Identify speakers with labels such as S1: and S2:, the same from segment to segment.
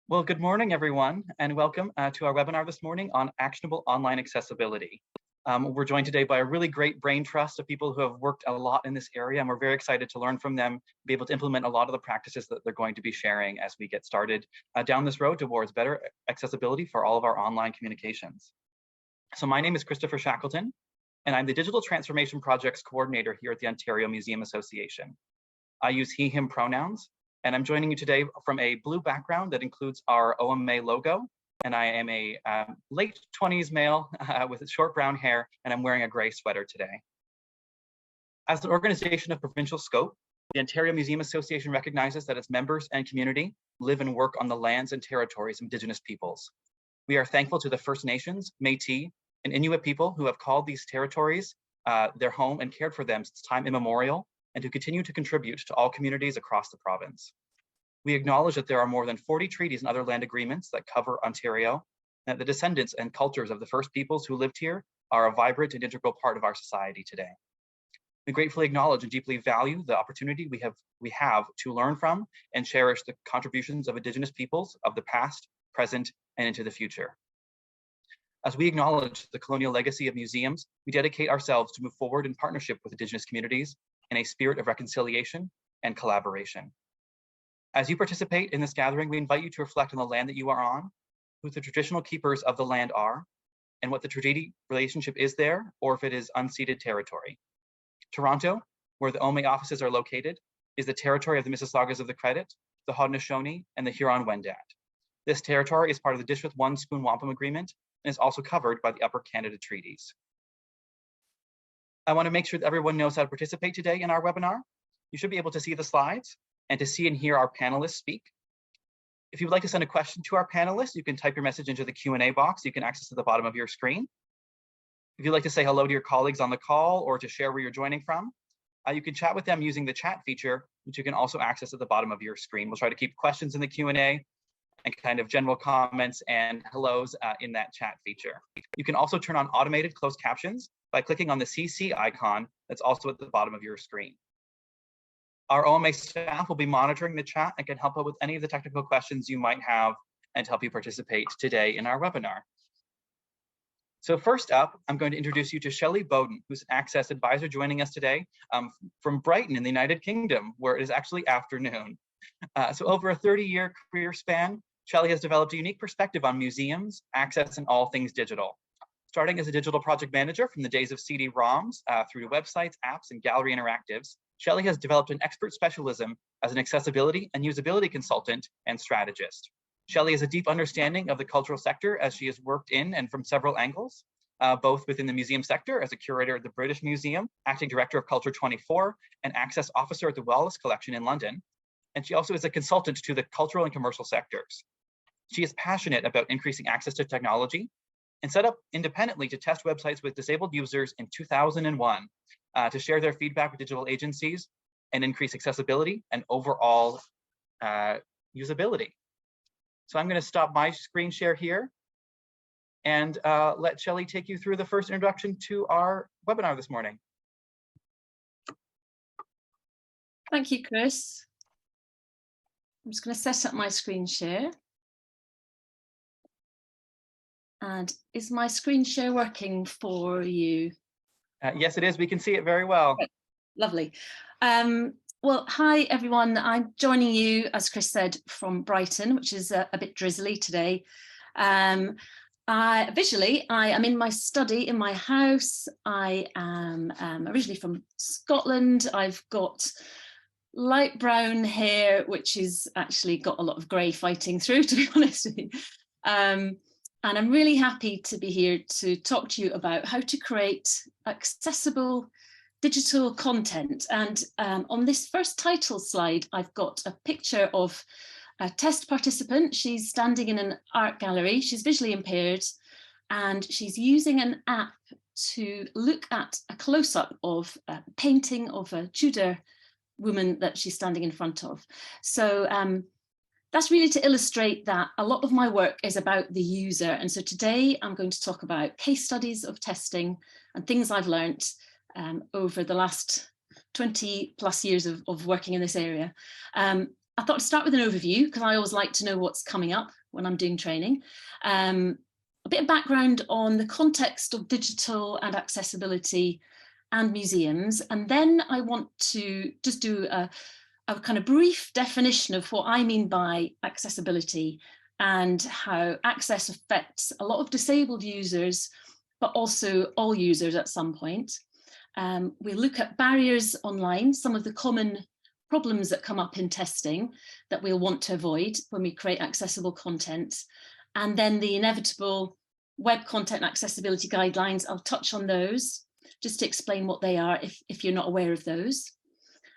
S1: Well, good morning, everyone, and welcome to our webinar this morning on actionable online accessibility. We're joined today by a really great brain trust of people who have worked a lot in this area, and we're very excited to learn from them, be able to implement a lot of the practices that they're going to be sharing as we get started down this road towards better accessibility for all of our online communications. So my name is Christopher Shackleton, and I'm the Digital Transformation Projects Coordinator here at the Ontario Museum Association. I use he, him pronouns, and I'm joining you today from a blue background that includes our OMA logo. And I am a late 20s male with short brown hair, and I'm wearing a gray sweater today. As an organization of provincial scope, the Ontario Museum Association recognizes that its members and community live and work on the lands and territories of Indigenous peoples. We are thankful to the First Nations, Métis, and Inuit people who have called these territories their home and cared for them since time immemorial, and who continue to contribute to all communities across the province. We acknowledge that there are more than 40 treaties and other land agreements that cover Ontario, and that the descendants and cultures of the first peoples who lived here are a vibrant and integral part of our society today. We gratefully acknowledge and deeply value the opportunity we have to learn from and cherish the contributions of Indigenous peoples of the past, present, and into the future. As we acknowledge the colonial legacy of museums, we dedicate ourselves to move forward in partnership with Indigenous communities in a spirit of reconciliation and collaboration. As you participate in this gathering, we invite you to reflect on the land that you are on, who the traditional keepers of the land are, and what the treaty relationship is there, or if it is unceded territory. Toronto, where the OMA offices are located, is the territory of the Mississaugas of the Credit, the Haudenosaunee, and the Huron-Wendat. This territory is part of the Dish with One Spoon Wampum Agreement and is also covered by the Upper Canada Treaties. I want to make sure that everyone knows how to participate today in our webinar. You should be able to see the slides and to see and hear our panelists speak. If you would like to send a question to our panelists, you can type your message into the Q&A box you can access at the bottom of your screen. If you'd like to say hello to your colleagues on the call or to share where you're joining from, you can chat with them using the chat feature, which you can also access at the bottom of your screen. We'll try to keep questions in the Q&A and kind of general comments and hellos in that chat feature. You can also turn on automated closed captions by clicking on the CC icon that's also at the bottom of your screen. Our OMA staff will be monitoring the chat and can help out with any of the technical questions you might have and help you participate today in our webinar. So first up, I'm going to introduce you to Shelley Boden, who's an Access advisor joining us today from Brighton in the United Kingdom, where it is actually afternoon. So over a 30-year career span, Shelley has developed a unique perspective on museums, access, and all things digital. Starting as a digital project manager from the days of CD-ROMs through to websites, apps, and gallery interactives, Shelley has developed an expert specialism as an accessibility and usability consultant and strategist. Shelley has a deep understanding of the cultural sector as she has worked in and from several angles, both within the museum sector as a curator at the British Museum, acting director of Culture 24, and access officer at the Wallace Collection in London. And she also is a consultant to the cultural and commercial sectors. She is passionate about increasing access to technology and set up independently to test websites with disabled users in 2001 to share their feedback with digital agencies and increase accessibility and overall usability. So I'm going to stop my screen share here and let Shelley take you through the first introduction to our webinar this morning.
S2: Thank you, Chris. I'm just going to set up my screen share. And is my screen share working for you?
S1: Yes, it is. We can see it very well.
S2: Okay. Lovely. Well, hi, everyone. I'm joining you, as Chris said, from Brighton, which is a bit drizzly today. Visually, I am in my study in my house. I am originally from Scotland. I've got light brown hair, which is actually got a lot of grey fighting through, to be honest with you. And I'm really happy to be here to talk to you about how to create accessible digital content. And on this first title slide, I've got a picture of a test participant. She's standing in an art gallery. She's visually impaired, and she's using an app to look at a close-up of a painting of a Tudor woman that she's standing in front of. So that's really to illustrate that a lot of my work is about the user. And so today I'm going to talk about case studies of testing and things I've learned over the last 20 plus years of working in this area. I thought to start with an overview, because I always like to know what's coming up when I'm doing training. A bit of background on the context of digital and accessibility and museums. And then I want to just do a kind of brief definition of what I mean by accessibility and how access affects a lot of disabled users, but also all users at some point. We look at barriers online, some of the common problems that come up in testing that we'll want to avoid when we create accessible content. And then the inevitable web content accessibility guidelines, I'll touch on those just to explain what they are if you're not aware of those.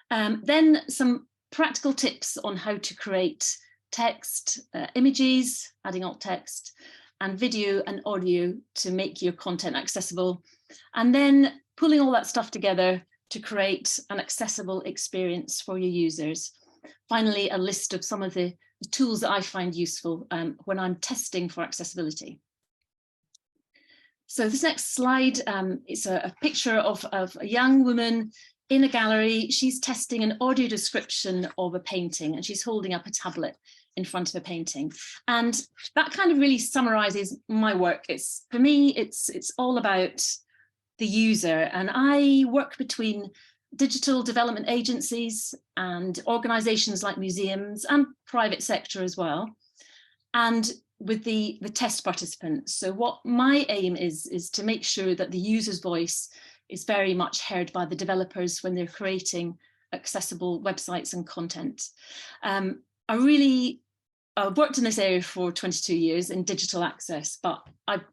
S2: Then some practical tips on how to create text, images, adding alt text, and video and audio to make your content accessible. And then pulling all that stuff together to create an accessible experience for your users. Finally, a list of some of the tools that I find useful when I'm testing for accessibility. So this next slide, it's a picture of a young woman in a gallery. She's testing an audio description of a painting, and she's holding up a tablet in front of a painting. And that kind of really summarizes my work. For me, it's all about the user. And I work between digital development agencies and organizations like museums and private sector as well, and with the test participants. So what my aim is to make sure that the user's voice is very much heard by the developers when they're creating accessible websites and content. I've worked in this area for 22 years in digital access, but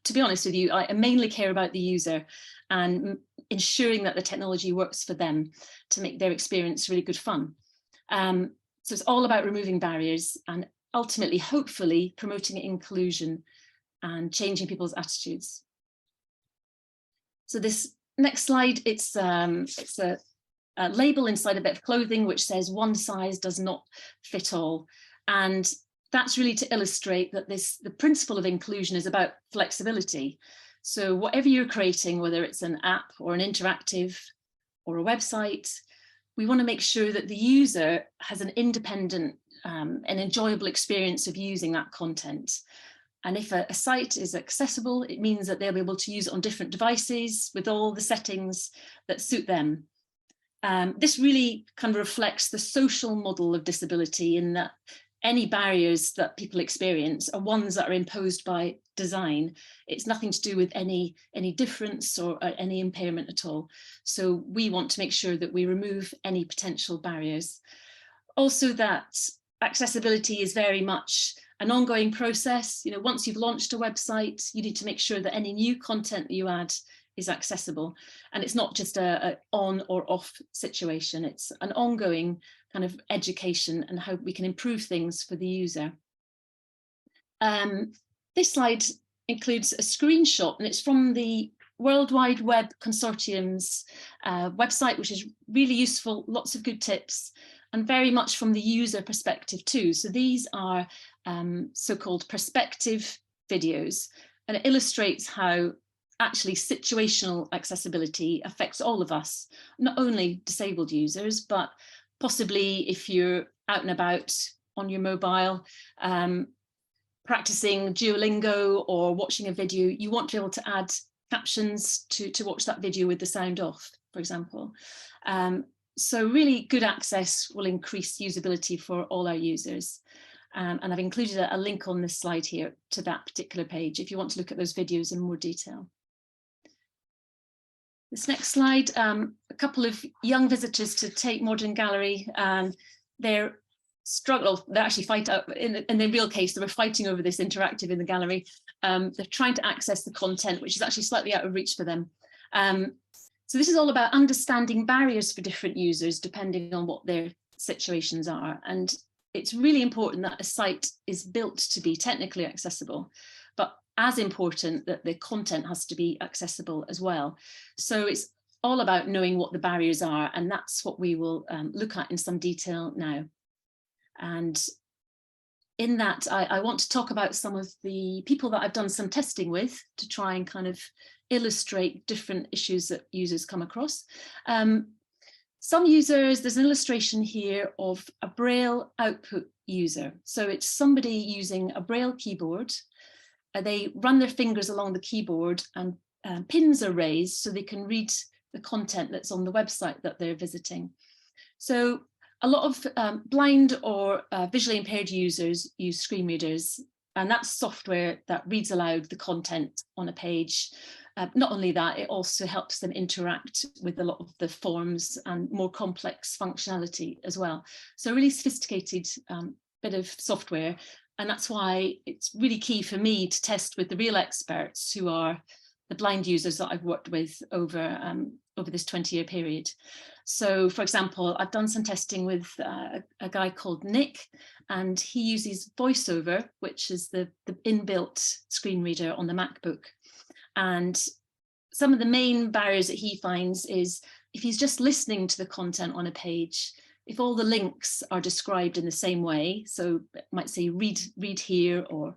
S2: to be honest with you, I mainly care about the user and ensuring that the technology works for them to make their experience really good fun. So it's all about removing barriers and ultimately, hopefully, promoting inclusion and changing people's attitudes. So this next slide, it's a label inside a bit of clothing which says one size does not fit all. And that's really to illustrate that the principle of inclusion is about flexibility. So whatever you're creating, whether it's an app or an interactive or a website, we want to make sure that the user has an independent and enjoyable experience of using that content. And if a site is accessible, it means that they'll be able to use it on different devices with all the settings that suit them. This really kind of reflects the social model of disability in that any barriers that people experience are ones that are imposed by design. It's nothing to do with any difference or any impairment at all. So we want to make sure that we remove any potential barriers. Also, that accessibility is very much an ongoing process. Once you've launched a website, you need to make sure that any new content that you add is accessible. And it's not just a on or off situation. It's an ongoing kind of education and how we can improve things for the user. This slide includes a screenshot, and it's from the World Wide Web Consortium's website, which is really useful, lots of good tips, and very much from the user perspective too. So these are so-called perspective videos, and it illustrates how actually situational accessibility affects all of us, not only disabled users, but possibly if you're out and about on your mobile, practicing Duolingo or watching a video, you want to be able to add captions to watch that video with the sound off, for example. So really good access will increase usability for all our users. And I've included a link on this slide here to that particular page if you want to look at those videos in more detail. This next slide, a couple of young visitors to Tate Modern Gallery. They're actually fighting, in the real case, they were fighting over this interactive in the gallery. They're trying to access the content, which is actually slightly out of reach for them. So this is all about understanding barriers for different users, depending on what their situations are. And it's really important that a site is built to be technically accessible, but as important that the content has to be accessible as well. So it's all about knowing what the barriers are, and that's what we will look at in some detail now. And in that, I want to talk about some of the people that I've done some testing with to try and kind of illustrate different issues that users come across. Some users, there's an illustration here of a Braille output user. So it's somebody using a Braille keyboard. They run their fingers along the keyboard and pins are raised so they can read the content that's on the website that they're visiting. So a lot of blind or visually impaired users use screen readers, and that's software that reads aloud the content on a page. Not only that, it also helps them interact with a lot of the forms and more complex functionality as well. So a really sophisticated bit of software. And that's why it's really key for me to test with the real experts who are the blind users that I've worked with over this 20-year period. So, for example, I've done some testing with a guy called Nick, and he uses VoiceOver, which is the inbuilt screen reader on the MacBook. And some of the main barriers that he finds is if he's just listening to the content on a page, if all the links are described in the same way, so it might say read here or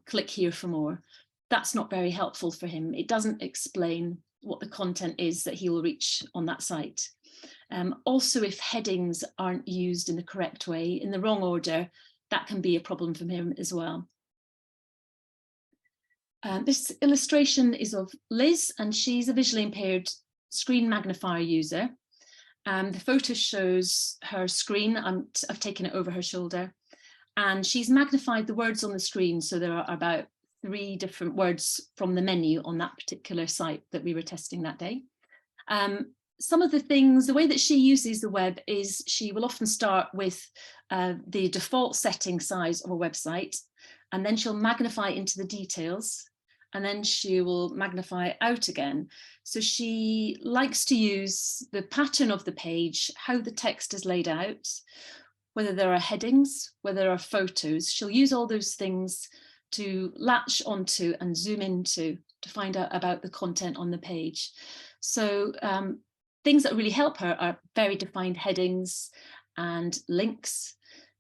S2: click here for more, that's not very helpful for him. It doesn't explain what the content is that he will reach on that site. Also, if headings aren't used in the correct way, in the wrong order, that can be a problem for him as well. This illustration is of Liz, and she's a visually impaired screen magnifier user. The photo shows her screen. I've taken it over her shoulder, and she's magnified the words on the screen. So there are about 3 different words from the menu on that particular site that we were testing that day. Some of the things, the way that she uses the web is she will often start with the default setting size of a website, and then she'll magnify into the details, and then she will magnify out again. So she likes to use the pattern of the page, how the text is laid out, whether there are headings, whether there are photos. She'll use all those things to latch onto and zoom into to find out about the content on the page. So things that really help her are very defined headings and links.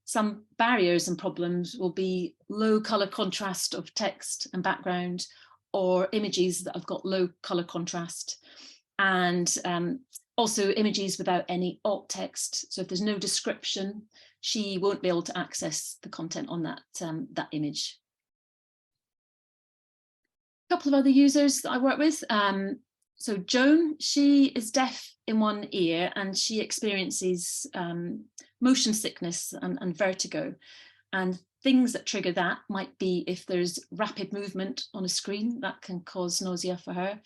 S2: Some barriers and problems will be low color contrast of text and background, or images that have got low color contrast, and also images without any alt text. So if there's no description, she won't be able to access the content on that image. A couple of other users that I work with. So Joan, she is deaf in one ear, and she experiences motion sickness and vertigo. And things that trigger that might be if there's rapid movement on a screen, that can cause nausea for her.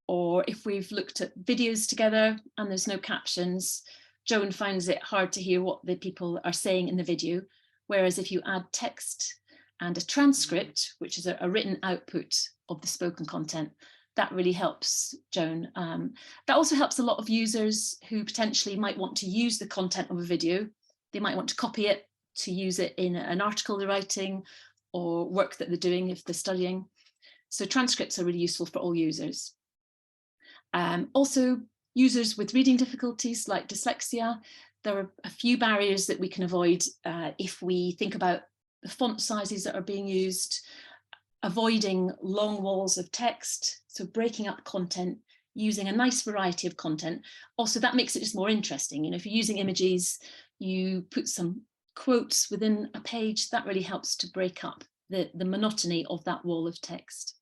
S2: Or if we've looked at videos together and there's no captions, Joan finds it hard to hear what the people are saying in the video. Whereas if you add text and a transcript, which is a written output of the spoken content, that really helps Joan. That also helps a lot of users who potentially might want to use the content of a video. They might want to copy it to use it in an article they're writing or work that they're doing if they're studying. So transcripts are really useful for all users. Also, users with reading difficulties like dyslexia, there are a few barriers that we can avoid if we think about the font sizes that are being used, avoiding long walls of text, so breaking up content, using a nice variety of content. Also, that makes it just more interesting. You know, if you're using images, you put some quotes within a page, that really helps to break up the monotony of that wall of text.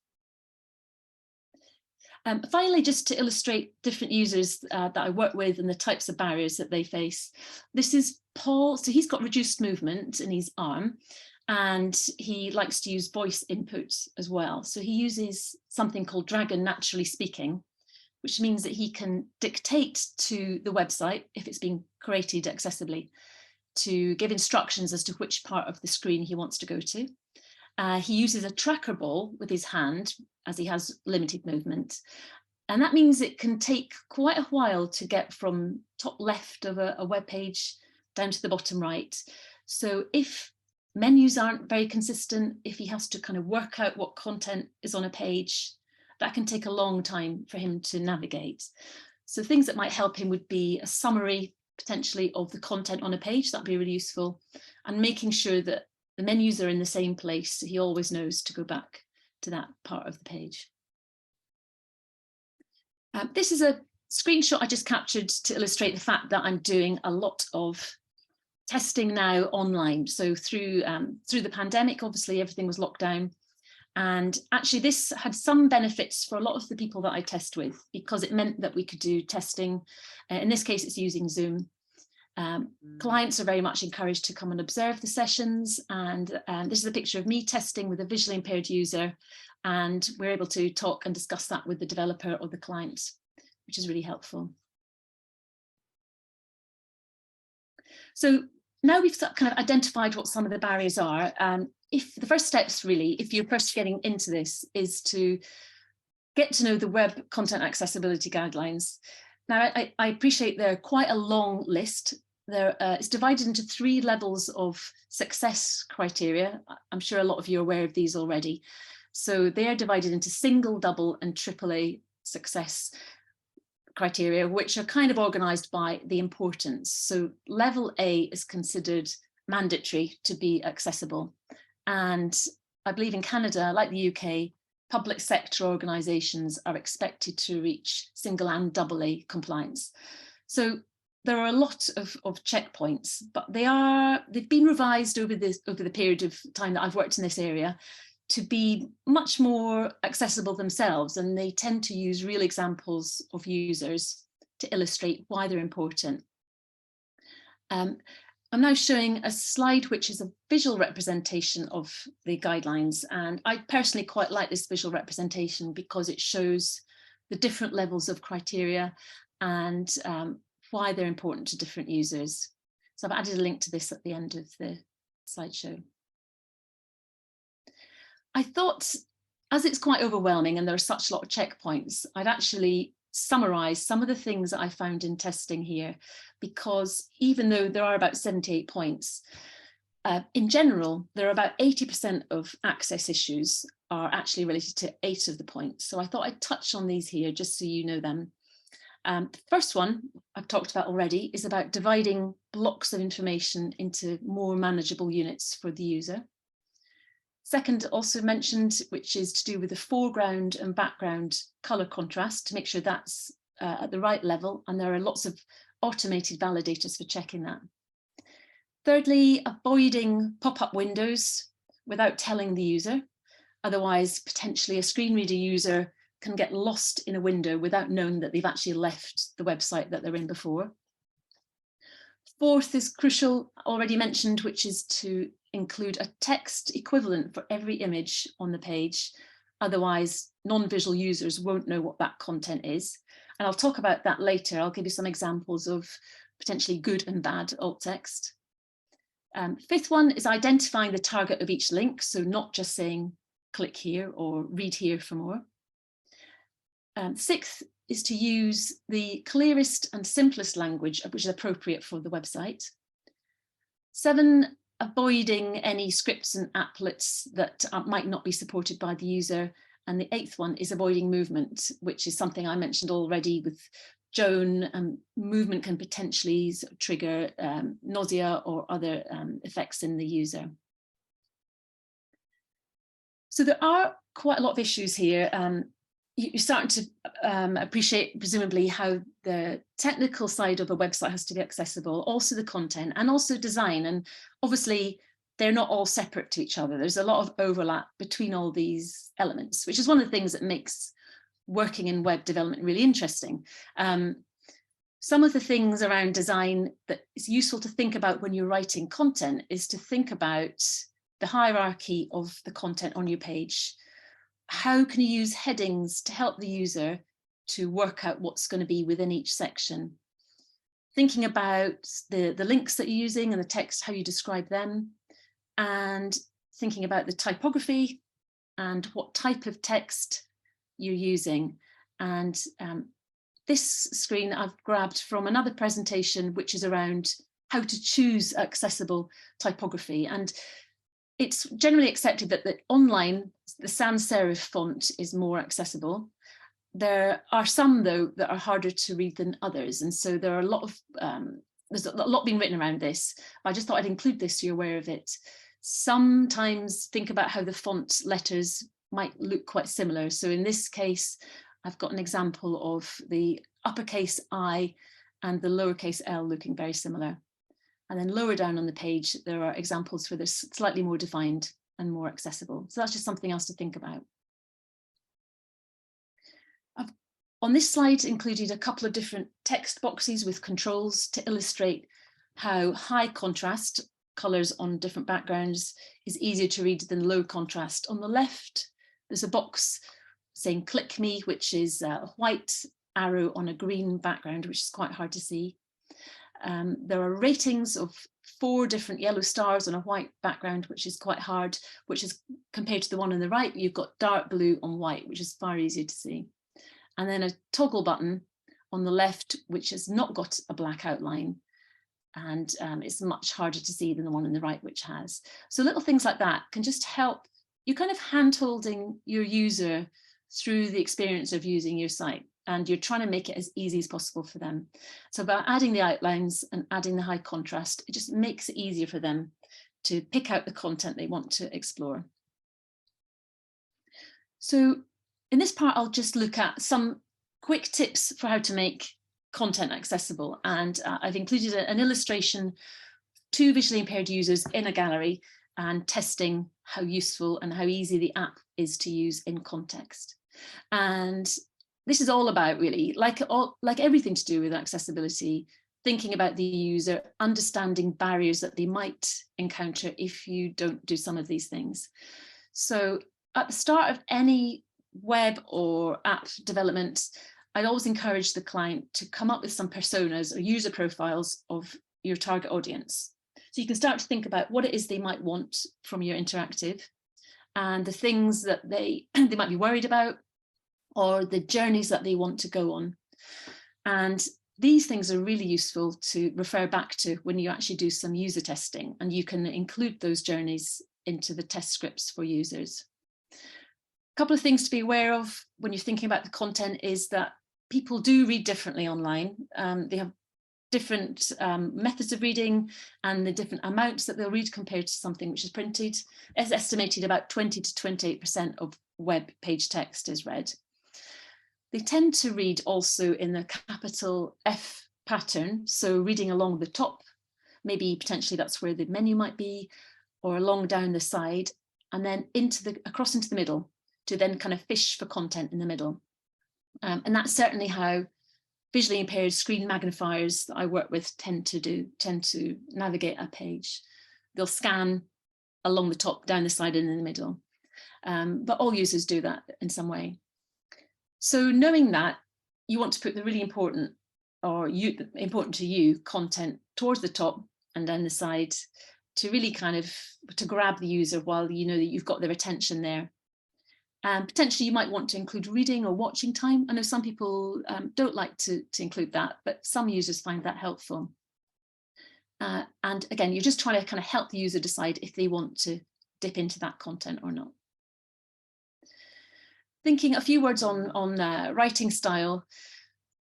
S2: Finally, just to illustrate different users that I work with and the types of barriers that they face. This is Paul. So he's got reduced movement in his arm, and he likes to use voice input as well. So he uses something called Dragon Naturally Speaking, which means that he can dictate to the website, if it's being created accessibly, to give instructions as to which part of the screen he wants to go to. He uses a tracker ball with his hand, as he has limited movement. And that means it can take quite a while to get from top left of a web page down to the bottom right. So if menus aren't very consistent, if he has to kind of work out what content is on a page, that can take a long time for him to navigate. So things that might help him would be a summary potentially of the content on a page. That'd be really useful. And making sure that the menus are in the same place, so he always knows to go back to that part of the page. This is a screenshot I just captured to illustrate the fact that I'm doing a lot of testing now online. So through the pandemic, obviously everything was locked down. And actually this had some benefits for a lot of the people that I test with, because it meant that we could do testing. In this case, it's using Zoom. Clients are very much encouraged to come and observe the sessions. And this is a picture of me testing with a visually impaired user. And we're able to talk and discuss that with the developer or the client, which is really helpful. So now we've kind of identified what some of the barriers are. If the first steps really, if you're first getting into this, is to get to know the web content accessibility guidelines. Now, I appreciate they're quite a long list. It's divided into 3 levels of success criteria. I'm sure a lot of you are aware of these already. So they are divided into single, double, and AAA success criteria, which are kind of organized by the importance. So level A is considered mandatory to be accessible. And I believe in Canada, like the UK, public sector organizations are expected to reach single and double A compliance. So there are a lot of checkpoints, but they've been revised over the period of time that I've worked in this area to be much more accessible themselves, and they tend to use real examples of users to illustrate why they're important. I'm now showing a slide which is a visual representation of the guidelines, and I personally quite like this visual representation because it shows the different levels of criteria and why they're important to different users. So I've added a link to this at the end of the slideshow. I thought, as it's quite overwhelming and there are such a lot of checkpoints, I'd actually summarize some of the things that I found in testing here, because even though there are about 78 points, in general, there are about 80% of access issues are actually related to 8 of the points. So I thought I'd touch on these here just so you know them. The first one I've talked about already is about dividing blocks of information into more manageable units for the user. Second, also mentioned, which is to do with the foreground and background color contrast, to make sure that's at the right level. And there are lots of automated validators for checking that. Thirdly, avoiding pop-up windows without telling the user. Otherwise, potentially a screen reader user can get lost in a window without knowing that they've actually left the website that they're in before. Fourth is crucial, already mentioned, which is to include a text equivalent for every image on the page. Otherwise, non-visual users won't know what that content is. And I'll talk about that later. I'll give you some examples of potentially good and bad alt text. Fifth one is identifying the target of each link. So not just saying, click here or read here for more. Sixth is to use the clearest and simplest language which is appropriate for the website. 7, avoiding any scripts and applets that might not be supported by the user. And the 8th one is avoiding movement, which is something I mentioned already with Joan. Movement can potentially trigger nausea or other effects in the user. So there are quite a lot of issues here. You're starting to appreciate, presumably, how the technical side of a website has to be accessible, also the content and also design. And obviously, they're not all separate to each other. There's a lot of overlap between all these elements, which is one of the things that makes working in web development really interesting. Some of the things around design that is useful to think about when you're writing content is to think about the hierarchy of the content on your page. How can you use headings to help the user to work out what's going to be within each section? Thinking about the links that you're using and the text, how you describe them, and thinking about the typography and what type of text you're using. And this screen I've grabbed from another presentation, which is around how to choose accessible typography. And it's generally accepted that online, the sans serif font is more accessible. There are some, though, that are harder to read than others. And so there are a lot of, there's a lot being written around this. I just thought I'd include this so you're aware of it. Sometimes think about how the font letters might look quite similar. So in this case, I've got an example of the uppercase I and the lowercase l looking very similar. And then lower down on the page, there are examples where they're slightly more defined and more accessible. So that's just something else to think about. I've, on this slide, included a couple of different text boxes with controls to illustrate how high contrast colours on different backgrounds is easier to read than low contrast. On the left, there's a box saying click me, which is a white arrow on a green background, which is quite hard to see. There are ratings of 4 different yellow stars on a white background, which is quite hard, which is compared to the one on the right, you've got dark blue on white, which is far easier to see. And then a toggle button on the left, which has not got a black outline, and it's much harder to see than the one on the right, which has. So little things like that can just help you kind of hand-holding your user through the experience of using your site, and you're trying to make it as easy as possible for them. So by adding the outlines and adding the high contrast, it just makes it easier for them to pick out the content they want to explore. So in this part, I'll just look at some quick tips for how to make content accessible. And I've included an illustration, 2 visually impaired users in a gallery and testing how useful and how easy the app is to use in context. And this is all about, really, like everything to do with accessibility, thinking about the user, understanding barriers that they might encounter if you don't do some of these things. So at the start of any web or app development, I'd always encourage the client to come up with some personas or user profiles of your target audience. So you can start to think about what it is they might want from your interactive and the things that they might be worried about, or the journeys that they want to go on. And these things are really useful to refer back to when you actually do some user testing, and you can include those journeys into the test scripts for users. A couple of things to be aware of when you're thinking about the content is that people do read differently online. They have different methods of reading and the different amounts that they'll read compared to something which is printed. It's estimated about 20 to 28% of web page text is read. They tend to read also in the capital F pattern, so reading along the top, maybe potentially that's where the menu might be, or along down the side, and then across into the middle to then kind of fish for content in the middle. And that's certainly how visually impaired screen magnifiers that I work with tend to navigate a page. They'll scan along the top, down the side, and in the middle. But all users do that in some way. So knowing that, you want to put the really important, or important to you, content towards the top and down the side to really kind of to grab the user while you know that you've got their attention there. And potentially you might want to include reading or watching time. I know some people don't like to include that, but some users find that helpful. And again, you're just trying to kind of help the user decide if they want to dip into that content or not. Thinking a few words on writing style,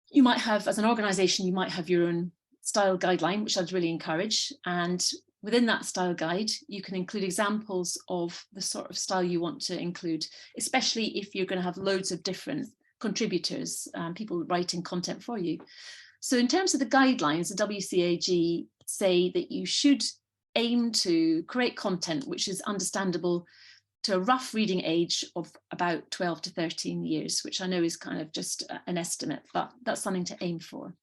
S2: you might have, as an organisation, you might have your own style guideline, which I'd really encourage. And within that style guide, you can include examples of the sort of style you want to include, especially if you're going to have loads of different contributors, people writing content for you. So in terms of the guidelines, the WCAG say that you should aim to create content which is understandable to a rough reading age of about 12 to 13 years, which I know is kind of just an estimate, but that's something to aim for.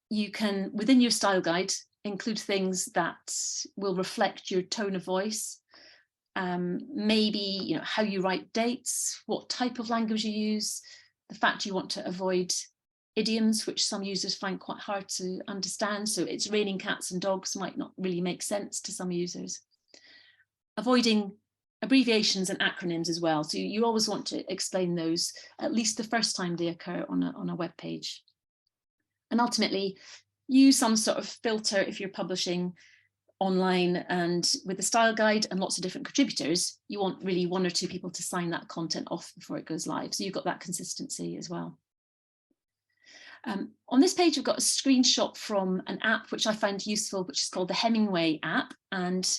S2: You can, within your style guide, include things that will reflect your tone of voice, maybe how you write dates, what type of language you use, the fact you want to avoid idioms, which some users find quite hard to understand. So it's raining cats and dogs might not really make sense to some users. Avoiding abbreviations and acronyms as well. So you always want to explain those at least the first time they occur on a web page. And ultimately, use some sort of filter if you're publishing online, and with the style guide and lots of different contributors, you want really 1 or 2 people to sign that content off before it goes live. So you've got that consistency as well. On this page, we've got a screenshot from an app which I found useful, which is called the Hemingway app. And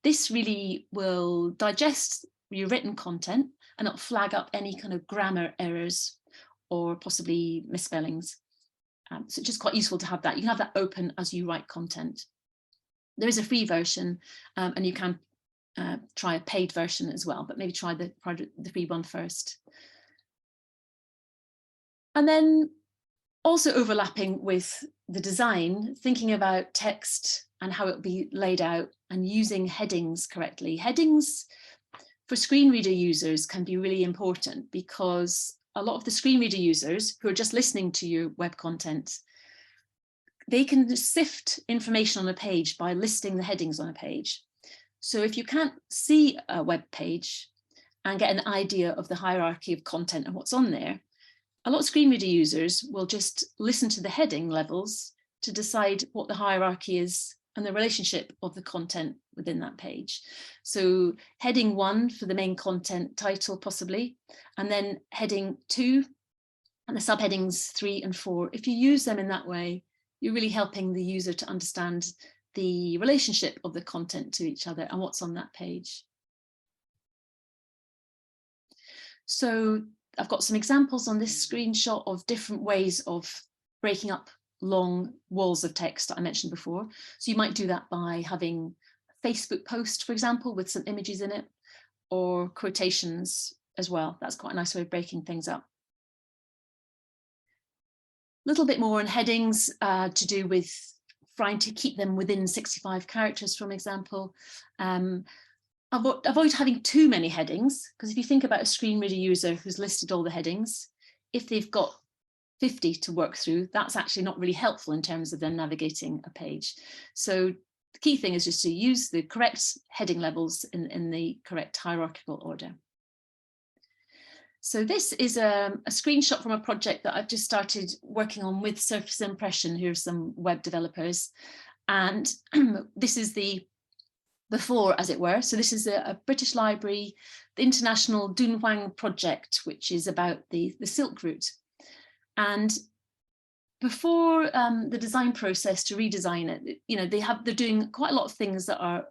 S2: this really will digest your written content and it'll flag up any kind of grammar errors or possibly misspellings. So it's just quite useful to have that. You can have that open as you write content. There is a free version, and you can try a paid version as well, but maybe try the free one first. And then also overlapping with the design, thinking about text and how it will be laid out and using headings correctly. Headings for screen reader users can be really important because a lot of the screen reader users who are just listening to your web content, they can sift information on a page by listing the headings on a page. So if you can't see a web page and get an idea of the hierarchy of content and what's on there, a lot of screen reader users will just listen to the heading levels to decide what the hierarchy is and the relationship of the content within that page. So heading 1 for the main content title possibly, and then heading 2 and the subheadings 3 and 4. If you use them in that way, you're really helping the user to understand the relationship of the content to each other and what's on that page. So I've got some examples on this screenshot of different ways of breaking up long walls of text that I mentioned before. So you might do that by having a Facebook post, for example, with some images in it, or quotations as well. That's quite a nice way of breaking things up. A little bit more on headings to do with trying to keep them within 65 characters, for example. Avoid having too many headings, because if you think about a screen reader user who's listed all the headings, if they've got 50 to work through, that's actually not really helpful in terms of them navigating a page. So the key thing is just to use the correct heading levels in the correct hierarchical order. So this is a screenshot from a project that I've just started working on with Surface Impression, who are some web developers. And this is the before, as it were. So this is a British library, the International Dunhuang project, which is about the Silk Route. And before the design process to redesign it, you know, they're doing quite a lot of things that are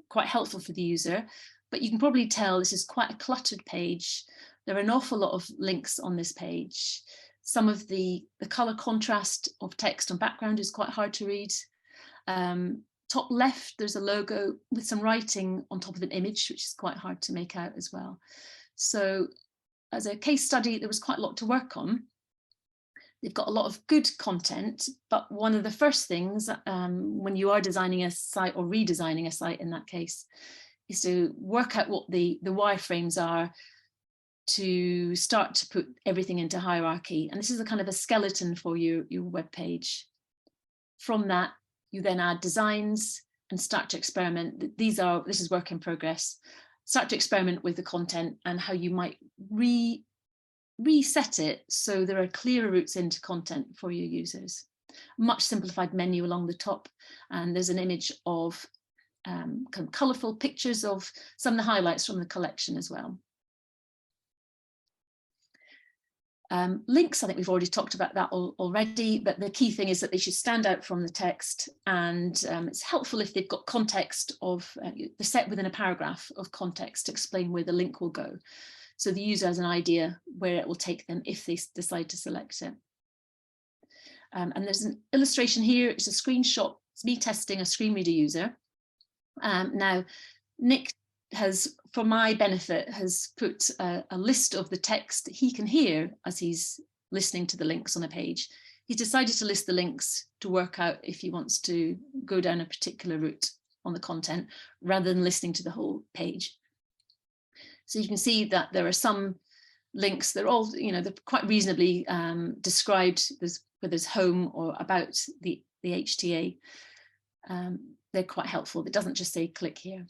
S2: quite helpful for the user, but you can probably tell this is quite a cluttered page. There are an awful lot of links on this page. Some of the color contrast of text and background is quite hard to read. Top left, there's a logo with some writing on top of an image, which is quite hard to make out as well. So as a case study, there was quite a lot to work on. They've got a lot of good content, but one of the first things when you are designing a site or redesigning a site in that case, is to work out what the wireframes are to start to put everything into hierarchy. And this is a kind of a skeleton for your web page. From that, you then add designs and start to experiment. This is work in progress. Start to experiment with the content and how you might reset it so there are clearer routes into content for your users. Much simplified menu along the top, and there's an image of kind of colourful pictures of some of the highlights from the collection as well. Links, I think we've already talked about that already, but the key thing is that they should stand out from the text, and it's helpful if they've got context of the set within a paragraph of context to explain where the link will go. So the user has an idea where it will take them if they decide to select it. And there's an illustration here. It's a screenshot. It's me testing a screen reader user. Now, Nick has, for my benefit, has put a list of the text that he can hear as he's listening to the links on a page. He's decided to list the links to work out if he wants to go down a particular route on the content rather than listening to the whole page. So you can see that there are some links, they're all, you know, they're quite reasonably described, whether it's home or about the HTA. They're quite helpful. It doesn't just say click here.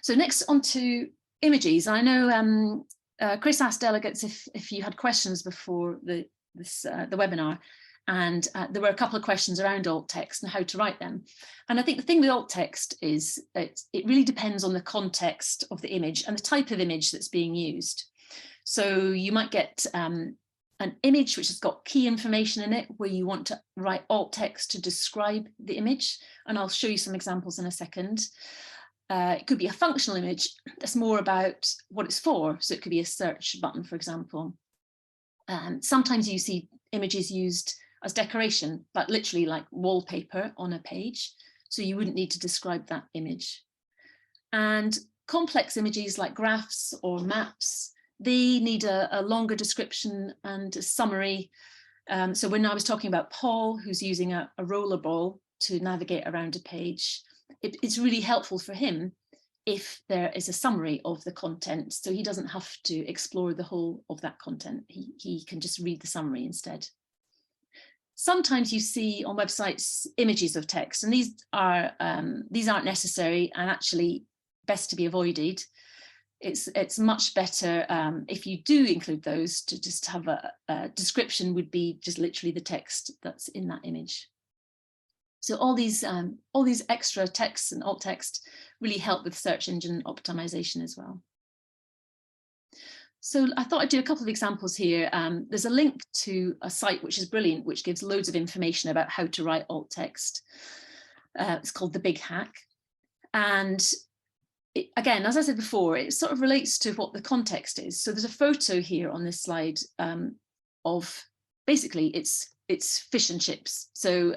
S2: So next onto images. I know Chris asked delegates if you had questions before the webinar, and there were a couple of questions around alt text and how to write them. And I think the thing with alt text is it really depends on the context of the image and the type of image that's being used. So you might get an image which has got key information in it where you want to write alt text to describe the image. And I'll show you some examples in a second. It could be a functional image that's more about what it's for. So it could be a search button, for example. Sometimes you see images used as decoration, but literally like wallpaper on a page. So you wouldn't need to describe that image. And complex images like graphs or maps, they need a longer description and a summary. So when I was talking about Paul, who's using a rollerball to navigate around a page, it's really helpful for him if there is a summary of the content, so he doesn't have to explore the whole of that content. He can just read the summary instead. Sometimes you see on websites images of text, and these aren't necessary and actually best to be avoided. It's much better if you do include those to just have a description would be just literally the text that's in that image. So all these extra texts and alt text really help with search engine optimization as well. So I thought I'd do a couple of examples here. There's a link to a site which is brilliant, which gives loads of information about how to write alt text. It's called The Big Hack. And again, as I said before, it sort of relates to what the context is. So there's a photo here on this slide of basically it's fish and chips. So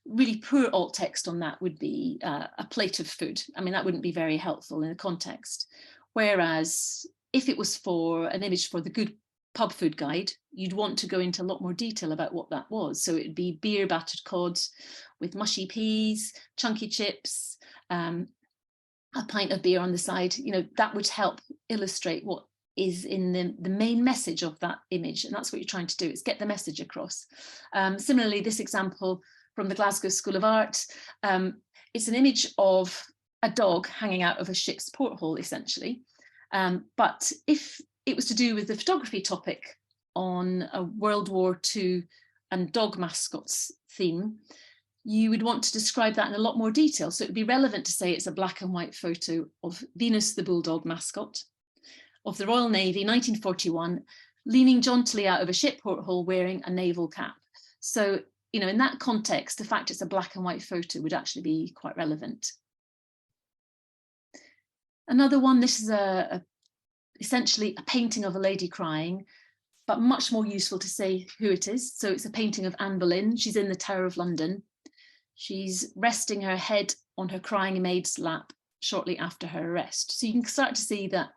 S2: really poor alt text on that would be a plate of food. I mean, that wouldn't be very helpful in the context. Whereas if it was for an image for the Good Pub Food Guide, you'd want to go into a lot more detail about what that was. So it'd be beer battered cod with mushy peas, chunky chips, a pint of beer on the side. You know, that would help illustrate what is in the main message of that image. And that's what you're trying to do, is get the message across. Similarly, this example from the Glasgow School of Art, it's an image of a dog hanging out of a ship's porthole, essentially. But if it was to do with the photography topic on a World War II and dog mascots theme, you would want to describe that in a lot more detail. So it would be relevant to say it's a black and white photo of Venus the Bulldog mascot of the Royal Navy, 1941, leaning jauntily out of a ship porthole wearing a naval cap. So, you know, in that context, the fact it's a black and white photo would actually be quite relevant. Another one, this is essentially a painting of a lady crying, but much more useful to say who it is. So it's a painting of Anne Boleyn. She's in the Tower of London. She's resting her head on her crying maid's lap shortly after her arrest. So you can start to see that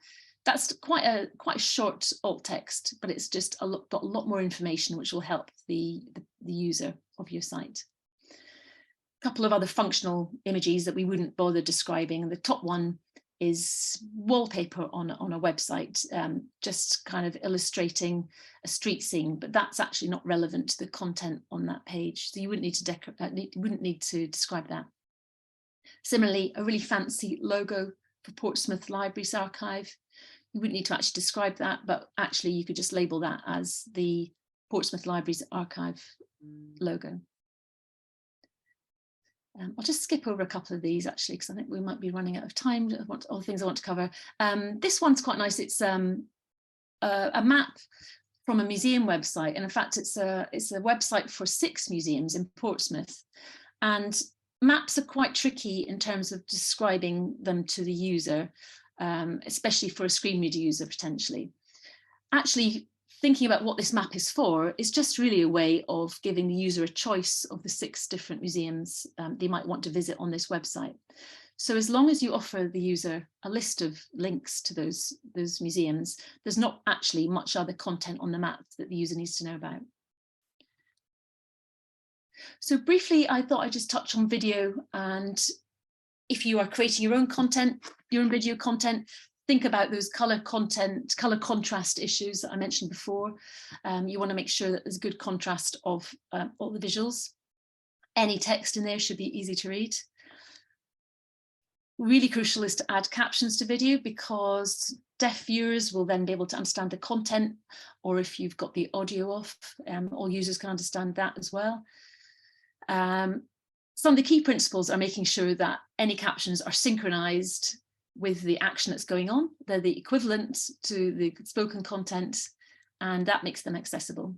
S2: that's quite a short alt text, but it's just got a lot more information which will help the user of your site. A couple of other functional images that we wouldn't bother describing. The top one is wallpaper on a website, just kind of illustrating a street scene, but that's actually not relevant to the content on that page. So you wouldn't need to describe that. Similarly, a really fancy logo for Portsmouth Library's archive. You wouldn't need to actually describe that, but actually you could just label that as the Portsmouth Library's archive logo. I'll just skip over a couple of these actually, because I think we might be running out of time. All the things I want to cover. This one's quite nice. It's a map from a museum website, and in fact, it's a website for 6 museums in Portsmouth. And maps are quite tricky in terms of describing them to the user, especially for a screen reader user potentially. Actually, thinking about what this map is for is just really a way of giving the user a choice of the 6 different museums they might want to visit on this website. So as long as you offer the user a list of links to those museums, there's not actually much other content on the map that the user needs to know about. So briefly, I thought I'd just touch on video, and if you are creating your own content, your own video content, think about those color contrast issues that I mentioned before. You want to make sure that there's good contrast of all the visuals. Any text in there should be easy to read. Really crucial is to add captions to video, because deaf viewers will then be able to understand the content, or if you've got the audio off, all users can understand that as well. Some of the key principles are making sure that any captions are synchronized with the action that's going on. They're the equivalent to the spoken content, and that makes them accessible.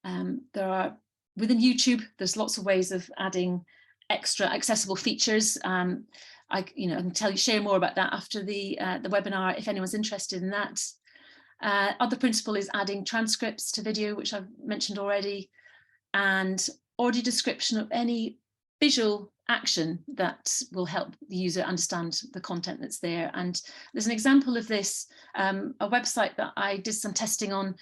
S2: Within YouTube, there's lots of ways of adding extra accessible features. I can share more about that after the webinar if anyone's interested in that. Other principle is adding transcripts to video, which I've mentioned already, and audio description of any visual action that will help the user understand the content that's there. And there's an example of this, a website that I did some testing on,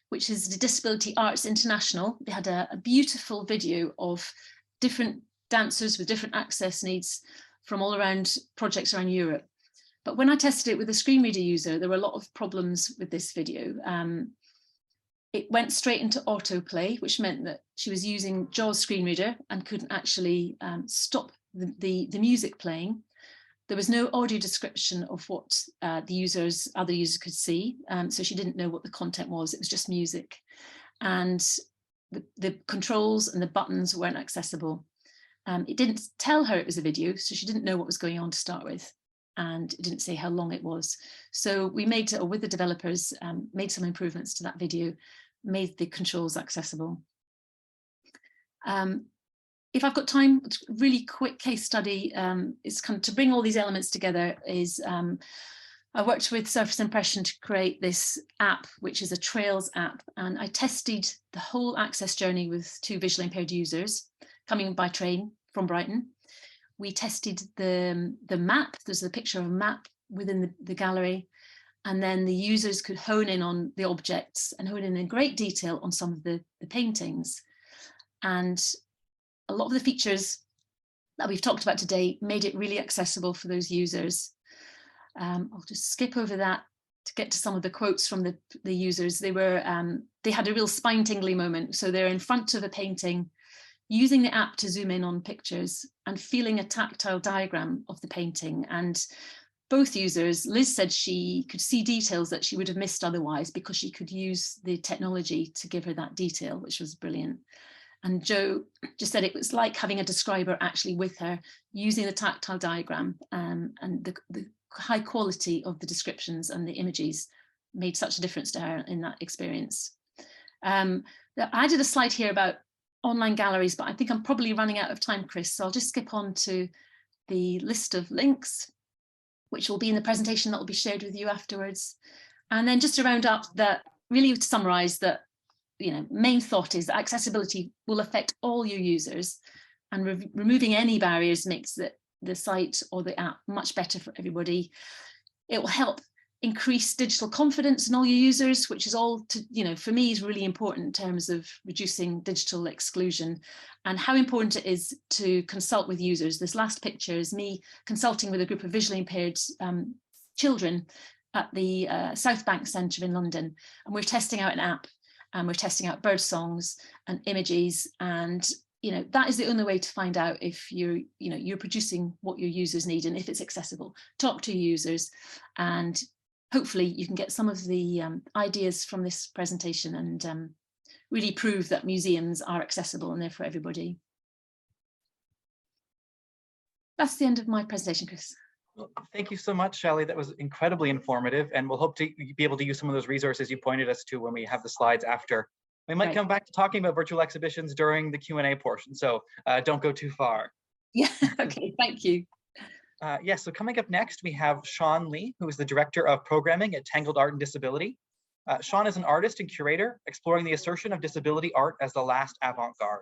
S2: which is the Disability Arts International. They had a beautiful video of different dancers with different access needs from all around projects around Europe. But when I tested it with a screen reader user, there were a lot of problems with this video. It went straight into autoplay, which meant that she was using JAWS screen reader and couldn't actually stop the music playing. There was no audio description of what other users could see, so she didn't know what the content was. It was just music, and the controls and the buttons weren't accessible. It didn't tell her it was a video, so she didn't know what was going on to start with, and it didn't say how long it was. So we made, with the developers, made some improvements to that video, made the controls accessible. If I've got time, really quick case study is kind of to bring all these elements together is I worked with Surface Impression to create this app, which is a Trails app. And I tested the whole access journey with 2 visually impaired users coming by train from Brighton. We tested the map. There's a picture of a map within the gallery. And then the users could hone in on the objects and hone in great detail on some of the paintings. And a lot of the features that we've talked about today made it really accessible for those users. I'll just skip over that to get to some of the quotes from the users. They had a real spine-tingling moment. So they're in front of a painting, using the app to zoom in on pictures and feeling a tactile diagram of the painting. And both users, Liz said she could see details that she would have missed otherwise because she could use the technology to give her that detail, which was brilliant. And Jo just said it was like having a describer actually with her, using the tactile diagram, and the high quality of the descriptions and the images made such a difference to her in that experience. I did a slide here about online galleries, but I think I'm probably running out of time, Chris, so I'll just skip on to the list of links, which will be in the presentation that will be shared with you afterwards. And then just to round up, that really to summarize that, main thought is that accessibility will affect all your users, and removing any barriers makes the site or the app much better for everybody. It will help increase digital confidence in all your users, which is all for me is really important in terms of reducing digital exclusion, and how important it is to consult with users. This last picture is me consulting with a group of visually impaired children at the South Bank Centre in London, and we're testing out an app. And we're testing out bird songs and images, and that is the only way to find out if you're producing what your users need and if it's accessible. Talk to your users, and hopefully you can get some of the ideas from this presentation and really prove that museums are accessible and they're for everybody. That's the end of my presentation, Chris.
S1: Well, thank you so much, Shelley. That was incredibly informative, and we'll hope to be able to use some of those resources you pointed us to when we have the slides after. We might come back to talking about virtual exhibitions during the Q&A portion, so don't go too far.
S2: Yeah, okay, thank you.
S1: Yes, so coming up next, we have Sean Lee, who is the Director of Programming at Tangled Art Disability. Sean is an artist and curator exploring the assertion of disability art as the last avant-garde.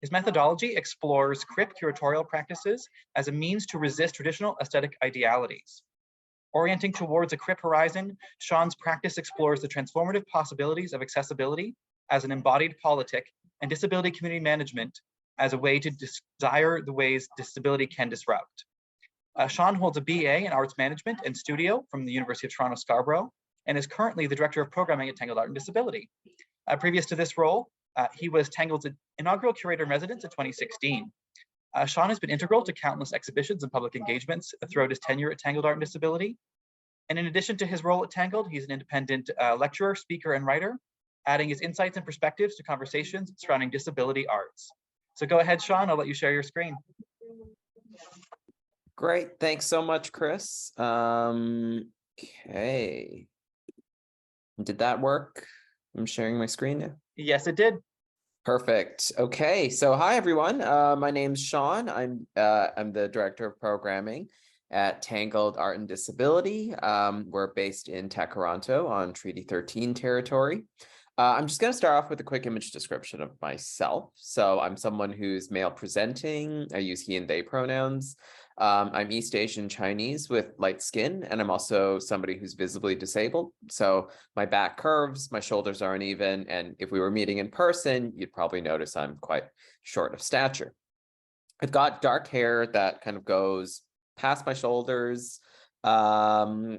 S1: His methodology explores CRIP curatorial practices as a means to resist traditional aesthetic idealities. Orienting towards a CRIP horizon, Sean's practice explores the transformative possibilities of accessibility as an embodied politic and disability community management as a way to desire the ways disability can disrupt. Sean holds a BA in Arts Management and Studio from the University of Toronto Scarborough and is currently the Director of Programming at Tangled Art Disability. Previous to this role, he was Tangled's inaugural curator in residence in 2016. Sean has been integral to countless exhibitions and public engagements throughout his tenure at Tangled Art Disability. And in addition to his role at Tangled, he's an independent lecturer, speaker, and writer, adding his insights and perspectives to conversations surrounding disability arts. So go ahead, Sean, I'll let you share your screen.
S3: Great, thanks so much, Chris. Okay. Did that work? I'm sharing my screen now.
S1: Yes, it did.
S3: Perfect. Okay, so hi everyone. My name's Sean. I'm the director of programming at Tangled Art and Disability. We're based in Takaranto on Treaty 13 territory. I'm just going to start off with a quick image description of myself. So I'm someone who's male presenting. I use he and they pronouns. I'm East Asian Chinese with light skin, and I'm also somebody who's visibly disabled. So my back curves, my shoulders are uneven, and if we were meeting in person, you'd probably notice I'm quite short of stature. I've got dark hair that kind of goes past my shoulders. I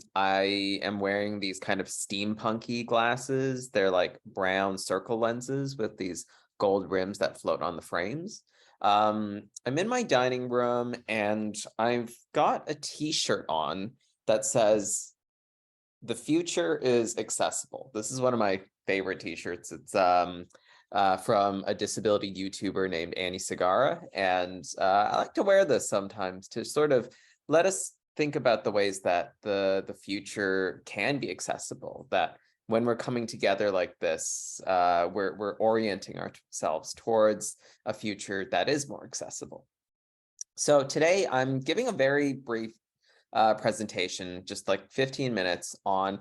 S3: am wearing these kind of steampunky glasses. They're like brown circle lenses with these gold rims that float on the frames. I'm in my dining room and I've got a t-shirt on that says, "The future is accessible." This is one of my favorite t-shirts. It's from a disability YouTuber named Annie Sagara. And I like to wear this sometimes to sort of let us think about the ways that the future can be accessible, that when we're coming together like this, we're orienting ourselves towards a future that is more accessible. So today I'm giving a very brief presentation, just like 15 minutes on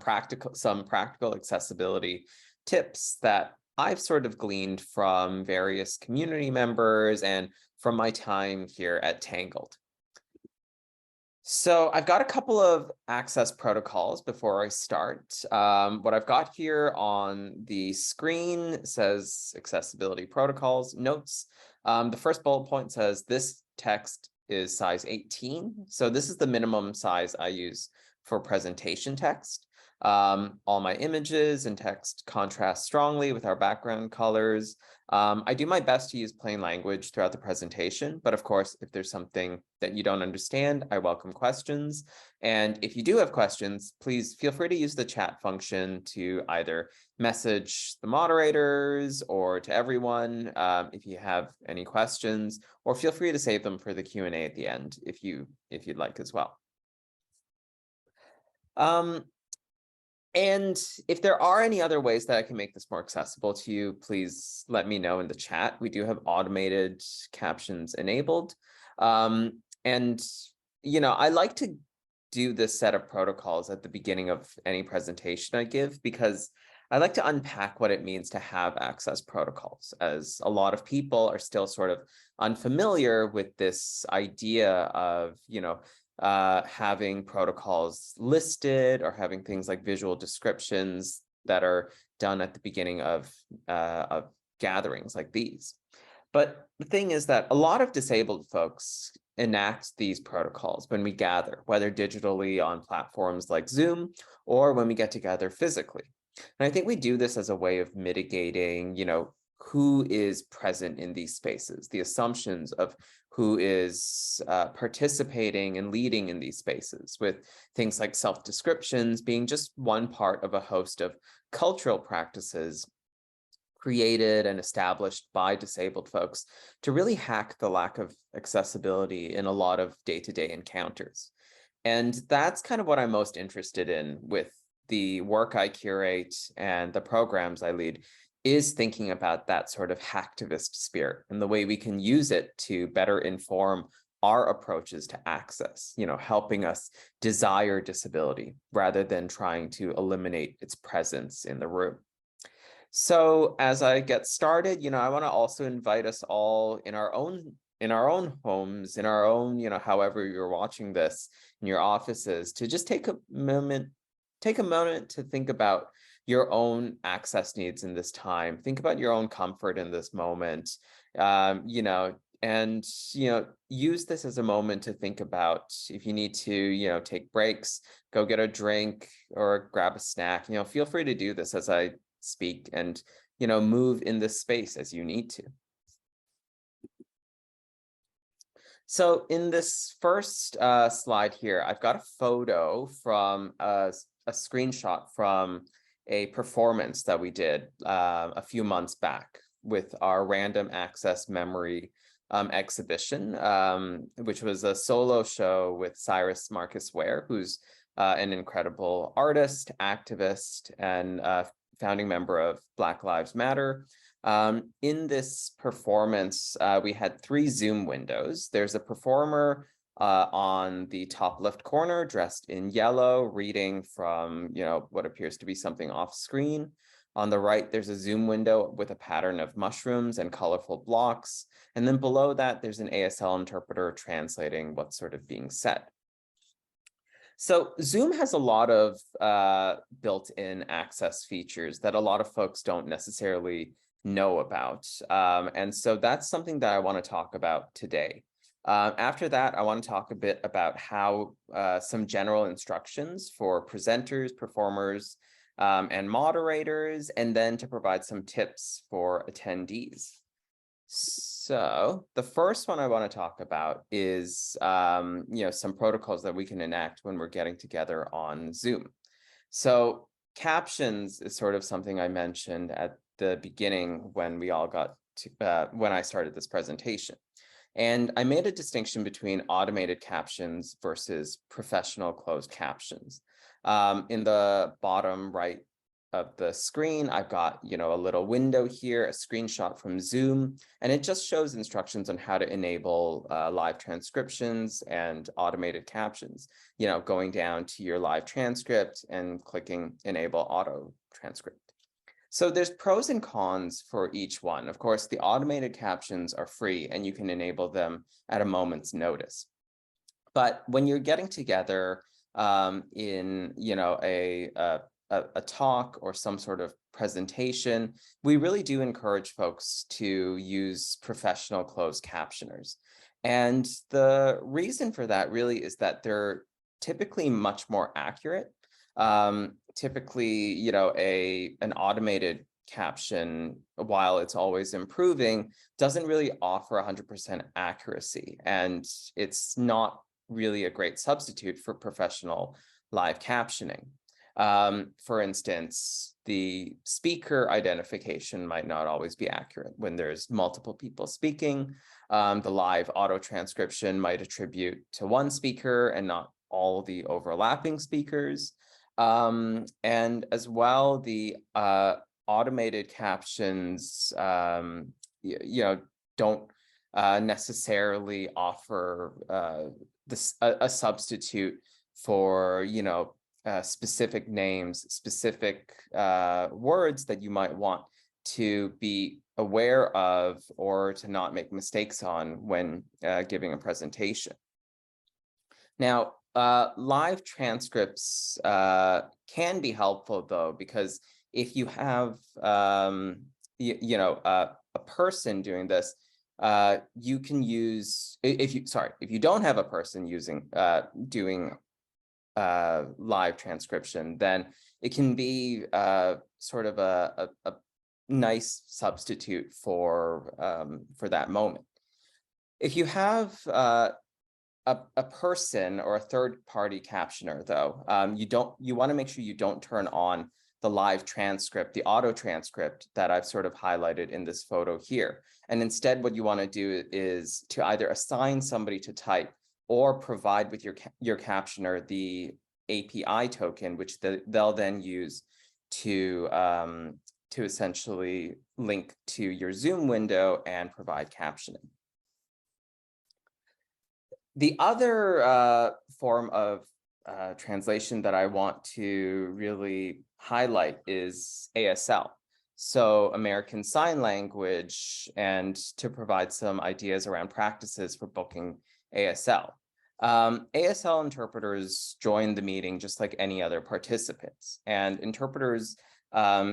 S3: some practical accessibility tips that I've sort of gleaned from various community members and from my time here at Tangled. So I've got a couple of access protocols before I start. What I've got here on the screen says accessibility protocols notes. The first bullet point says this text is size 18. So this is the minimum size I use for presentation text. All my images and text contrast strongly with our background colors. I do my best to use plain language throughout the presentation, but of course, if there's something that you don't understand, I welcome questions. And if you do have questions, please feel free to use the chat function to either message the moderators or to everyone if you have any questions, or feel free to save them for the Q&A at the end if you'd like as well. And if there are any other ways that I can make this more accessible to you, please let me know in the chat. We do have automated captions enabled. And, you know, I like to do this set of protocols at the beginning of any presentation I give, because I like to unpack what it means to have access protocols, as a lot of people are still sort of unfamiliar with this idea of, you know, having protocols listed or having things like visual descriptions that are done at the beginning of gatherings like these. But the thing is that a lot of disabled folks enact these protocols when we gather, whether digitally on platforms like Zoom or when we get together physically. And I think we do this as a way of mitigating, you know, who is present in these spaces, the assumptions of who is participating and leading in these spaces, with things like self-descriptions being just one part of a host of cultural practices created and established by disabled folks to really hack the lack of accessibility in a lot of day-to-day encounters. And that's kind of what I'm most interested in with the work I curate and the programs I lead, is thinking about that sort of hacktivist spirit and the way we can use it to better inform our approaches to access, you know, helping us desire disability rather than trying to eliminate its presence in the room. So as I get started, you know, I want to also invite us all in our own homes, in our own, you know, however you're watching this in your offices, to just take a moment to think about your own access needs in this time. Think about your own comfort in this moment, you know, and, you know, use this as a moment to think about if you need to, you know, take breaks, go get a drink or grab a snack, you know, feel free to do this as I speak, and, you know, move in this space as you need to. So in this first slide here, I've got a photo from a screenshot from a performance that we did a few months back with our random access memory exhibition, which was a solo show with Cyrus Marcus Ware, who's an incredible artist, activist, and founding member of Black Lives Matter. In this performance, we had 3 Zoom windows. There's a performer on the top left corner dressed in yellow, reading from, what appears to be something off screen. On the right, there's a Zoom window with a pattern of mushrooms and colorful blocks. And then below that, there's an ASL interpreter translating what's sort of being said. So Zoom has a lot of built-in access features that a lot of folks don't necessarily know about. And so that's something that I want to talk about today. After that, I want to talk a bit about how some general instructions for presenters, performers, and moderators, and then to provide some tips for attendees. So the first one I want to talk about is, some protocols that we can enact when we're getting together on Zoom. So captions is sort of something I mentioned at the beginning when we all got to, when I started this presentation. And I made a distinction between automated captions versus professional closed captions. In the bottom right of the screen, I've got, a little window here, a screenshot from Zoom, and it just shows instructions on how to enable live transcriptions and automated captions, going down to your live transcript and clicking enable auto transcript. So there's pros and cons for each one. Of course, the automated captions are free and you can enable them at a moment's notice. But when you're getting together in, a talk or some sort of presentation, we really do encourage folks to use professional closed captioners. And the reason for that really is that they're typically much more accurate. Typically, an automated caption, while it's always improving, doesn't really offer 100% accuracy. And it's not really a great substitute for professional live captioning. For instance, the speaker identification might not always be accurate when there's multiple people speaking. The live auto transcription might attribute to one speaker and not all the overlapping speakers. And as well, the automated captions, don't necessarily offer a substitute for, specific names, specific words that you might want to be aware of or to not make mistakes on when giving a presentation. Now, live transcripts can be helpful though, because if you have, a person doing this, you can use, if you don't have a person doing live transcription, then it can be sort of a nice substitute for that moment. If you have a person or a third-party captioner, though, you want to make sure you don't turn on the live transcript, the auto transcript that I've sort of highlighted in this photo here. And instead, what you want to do is to either assign somebody to type or provide with your captioner the API token, which they'll then use to essentially link to your Zoom window and provide captioning. The other form of translation that I want to really highlight is ASL. So American Sign Language, and to provide some ideas around practices for booking ASL. ASL interpreters join the meeting just like any other participants, and interpreters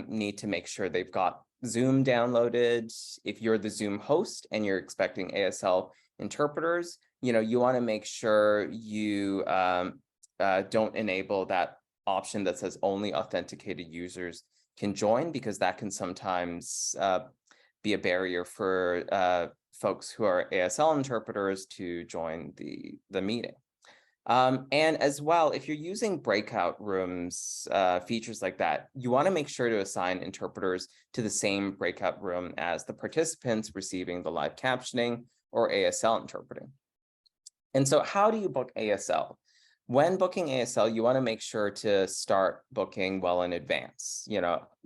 S3: need to make sure they've got Zoom downloaded. If you're the Zoom host and you're expecting ASL interpreters, you want to make sure you don't enable that option that says only authenticated users can join, because that can sometimes be a barrier for folks who are ASL interpreters to join the meeting. And as well, if you're using breakout rooms, features like that, you want to make sure to assign interpreters to the same breakout room as the participants receiving the live captioning or ASL interpreting. And so how do you book ASL? When booking ASL, you want to make sure to start booking well in advance.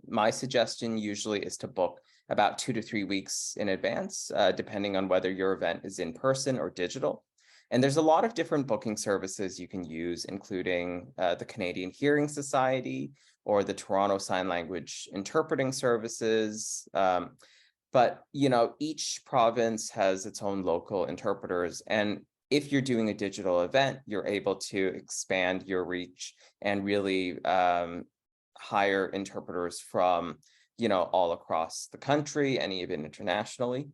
S3: My suggestion usually is to book about 2 to 3 weeks in advance, depending on whether your event is in person or digital. And there's a lot of different booking services you can use, including the Canadian Hearing Society or the Toronto Sign Language Interpreting Services. But, you know, each province has its own local interpreters. And if you're doing a digital event, you're able to expand your reach and really hire interpreters from, you know, all across the country and even internationally.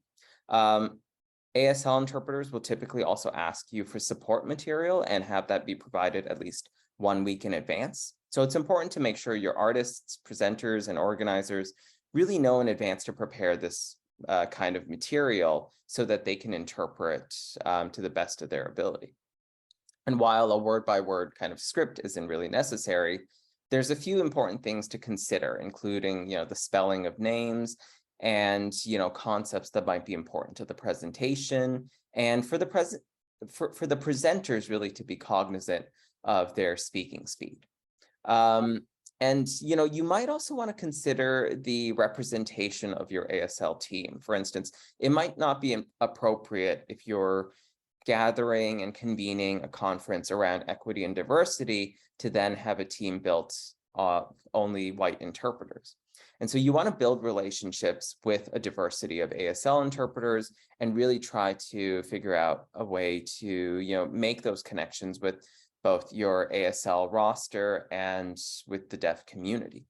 S3: ASL interpreters will typically also ask you for support material and have that be provided at least 1 week in advance. So it's important to make sure your artists, presenters, and organizers really know in advance to prepare this kind of material so that they can interpret to the best of their ability. And while a word-by-word kind of script isn't really necessary, there's a few important things to consider, including, you know, the spelling of names and, you know, concepts that might be important to the presentation, and for the presenters really to be cognizant of their speaking speed. And, you know, you might also want to consider the representation of your ASL team. For instance, it might not be appropriate if you're gathering and convening a conference around equity and diversity to then have a team built of only white interpreters. And so you want to build relationships with a diversity of ASL interpreters and really try to figure out a way to, you know, make those connections with both your ASL roster and with the deaf community.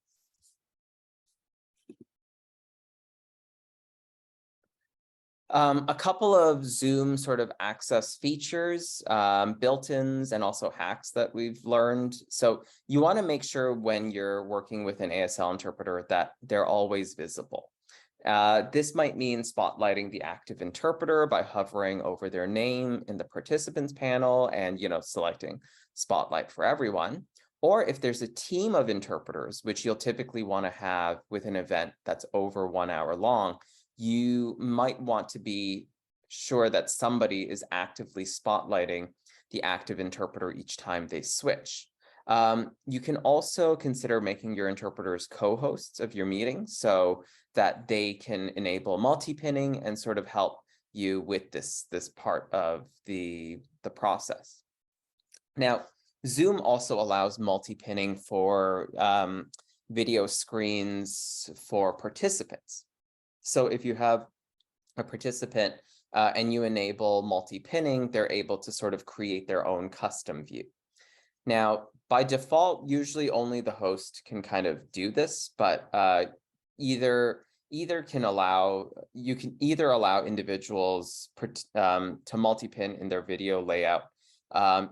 S3: A couple of Zoom sort of access features, built-ins, and also hacks that we've learned. So you want to make sure when you're working with an ASL interpreter that they're always visible. This might mean spotlighting the active interpreter by hovering over their name in the participants panel and, you know, selecting spotlight for everyone. Or if there's a team of interpreters, which you'll typically want to have with an event that's over 1 hour long, you might want to be sure that somebody is actively spotlighting the active interpreter each time they switch. You can also consider making your interpreters co-hosts of your meeting so that they can enable multi-pinning and sort of help you with this part of the process. Now, Zoom also allows multi-pinning for video screens for participants. So if you have a participant and you enable multi-pinning, they're able to sort of create their own custom view. Now, by default, usually only the host can kind of do this, but you can either allow individuals to multi-pin in their video layout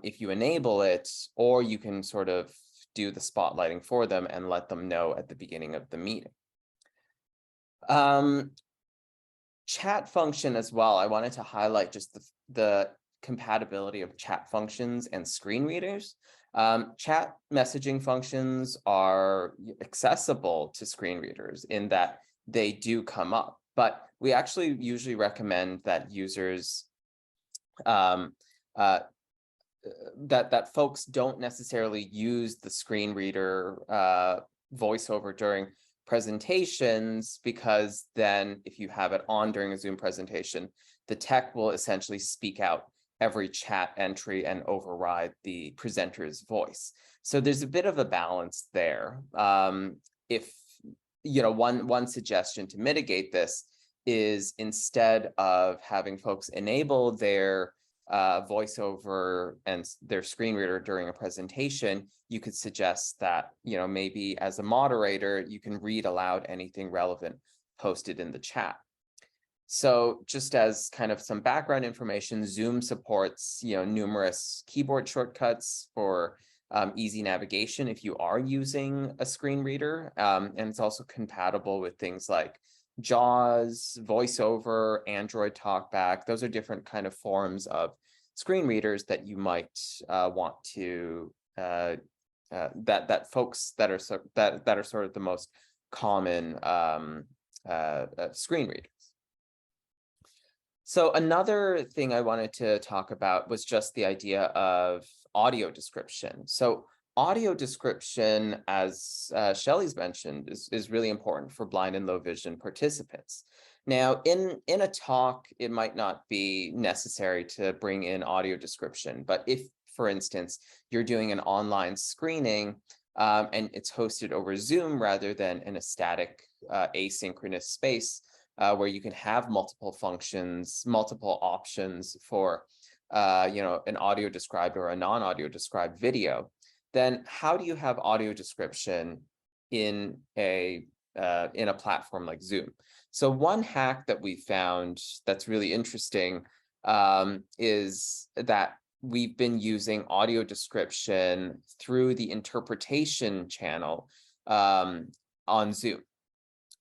S3: if you enable it, or you can sort of do the spotlighting for them and let them know at the beginning of the meeting. Chat function as well. I wanted to highlight just the compatibility of chat functions and screen readers. Chat messaging functions are accessible to screen readers in that they do come up, but we actually usually recommend that users that folks don't necessarily use the screen reader voiceover during presentations, because then if you have it on during a Zoom presentation, the tech will essentially speak out every chat entry and override the presenter's voice. So there's a bit of a balance there. If, you know, one suggestion to mitigate this is, instead of having folks enable their voiceover and their screen reader during a presentation, you could suggest that, you know, maybe as a moderator, you can read aloud anything relevant posted in the chat. So just as kind of some background information, Zoom supports, you know, numerous keyboard shortcuts for easy navigation if you are using a screen reader. And it's also compatible with things like JAWS, VoiceOver, Android TalkBack. Those are different kind of forms of screen readers that you might want to that folks that are sort of the most common screen readers. So another thing I wanted to talk about was just the idea of audio description. So audio description, as Shelley's mentioned, is really important for blind and low vision participants. Now, in a talk, it might not be necessary to bring in audio description, but if, for instance, you're doing an online screening and it's hosted over Zoom rather than in a static asynchronous space where you can have multiple functions, multiple options for an audio described or a non-audio described video, then how do you have audio description in a platform like Zoom? So one hack that we found that's really interesting is that we've been using audio description through the interpretation channel on Zoom.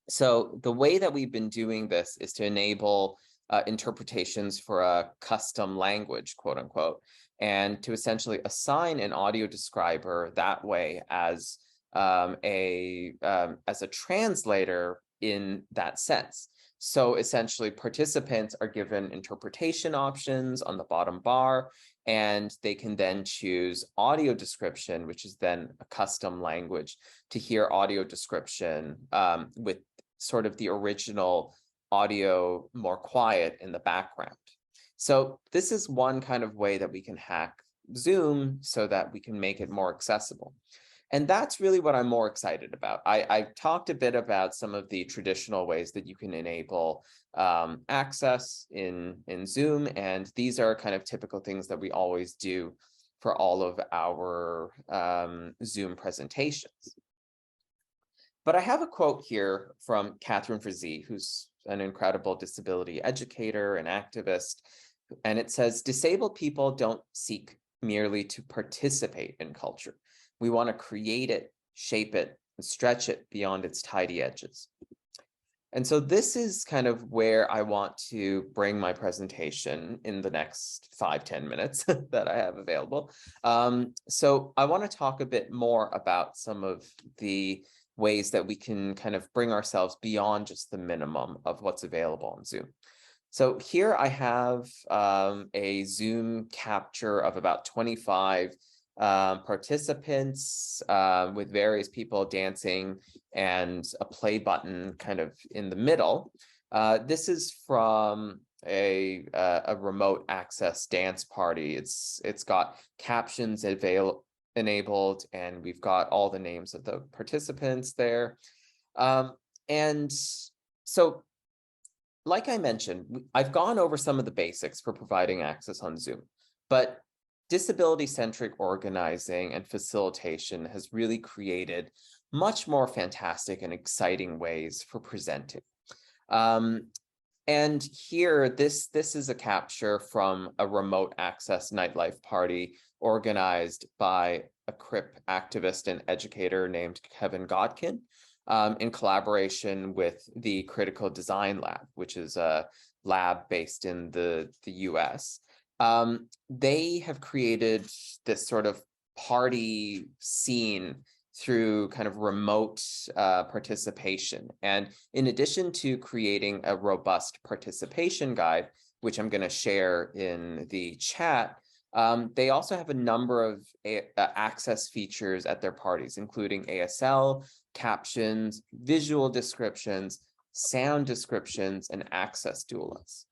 S3: So the way that we've been doing this is to enable interpretations for a custom language, quote unquote, and to essentially assign an audio describer that way as a translator in that sense. So essentially, participants are given interpretation options on the bottom bar, and they can then choose audio description, which is then a custom language, to hear audio description with sort of the original audio more quiet in the background. So this is one kind of way that we can hack Zoom so that we can make it more accessible. And that's really what I'm more excited about. I've talked a bit about some of the traditional ways that you can enable access in Zoom, and these are kind of typical things that we always do for all of our Zoom presentations. But I have a quote here from Catherine Frazee, who's an incredible disability educator and activist, and it says, "Disabled people don't seek merely to participate in culture. We want to create it, shape it, and stretch it beyond its tidy edges." And so this is kind of where I want to bring my presentation in the next 5-10 minutes that I have available. So I want to talk a bit more about some of the ways that we can kind of bring ourselves beyond just the minimum of what's available on Zoom. So here I have a Zoom capture of about 25 participants with various people dancing and a play button kind of in the middle. This is from a remote access dance party. It's got captions enabled, and we've got all the names of the participants there. And so, like I mentioned, I've gone over some of the basics for providing access on Zoom, but disability-centric organizing and facilitation has really created much more fantastic and exciting ways for presenting. And here, this is a capture from a remote access nightlife party organized by a CRIP activist and educator named Kevin Godkin in collaboration with the Critical Design Lab, which is a lab based in the US. They have created this sort of party scene through kind of remote participation. And in addition to creating a robust participation guide, which I'm going to share in the chat, they also have a number of access features at their parties, including ASL, captions, visual descriptions, sound descriptions, and access doulas.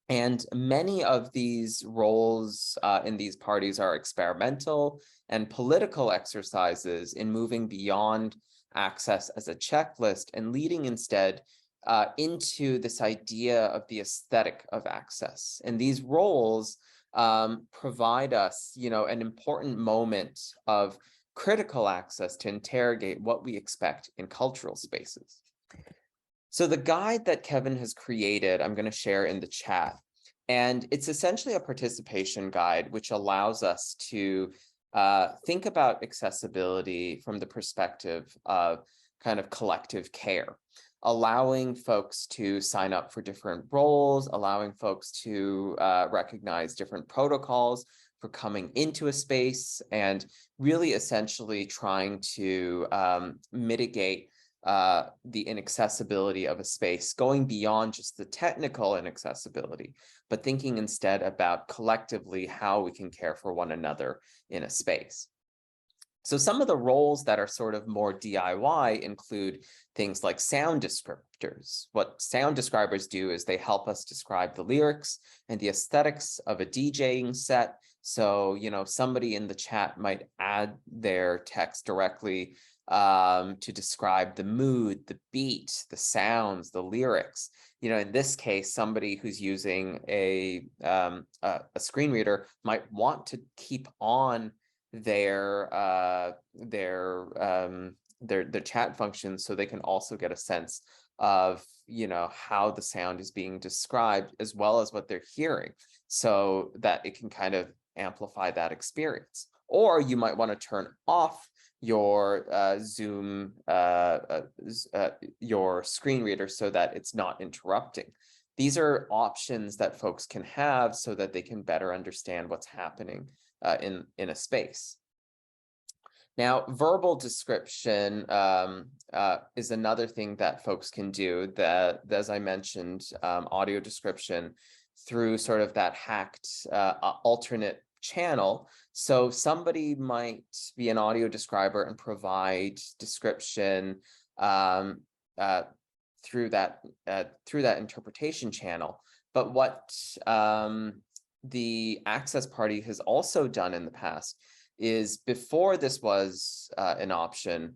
S3: And many of these roles in these parties are experimental and political exercises in moving beyond access as a checklist and leading instead into this idea of the aesthetic of access. And these roles provide us, an important moment of critical access to interrogate what we expect in cultural spaces. So the guide that Kevin has created, I'm going to share in the chat, and it's essentially a participation guide which allows us to think about accessibility from the perspective of kind of collective care, allowing folks to sign up for different roles, allowing folks to recognize different protocols for coming into a space, and really essentially trying to mitigate the inaccessibility of a space, going beyond just the technical inaccessibility, but thinking instead about collectively how we can care for one another in a space. So some of the roles that are sort of more DIY include things like sound descriptors. What sound describers do is they help us describe the lyrics and the aesthetics of a DJing set. So, you know, somebody in the chat might add their text directly to describe the mood, the beat, the sounds, the lyrics. You know, in this case, somebody who's using a screen reader might want to keep on their chat functions so they can also get a sense of, you know, how the sound is being described as well as what they're hearing, so that it can kind of amplify that experience. Or you might want to turn off your Zoom, your screen reader so that it's not interrupting. These are options that folks can have so that they can better understand what's happening in a space. Now, verbal description is another thing that folks can do, that, as I mentioned, audio description through sort of that hacked alternate channel. So somebody might be an audio describer and provide description through that interpretation channel. But what the access party has also done in the past is, before this was an option,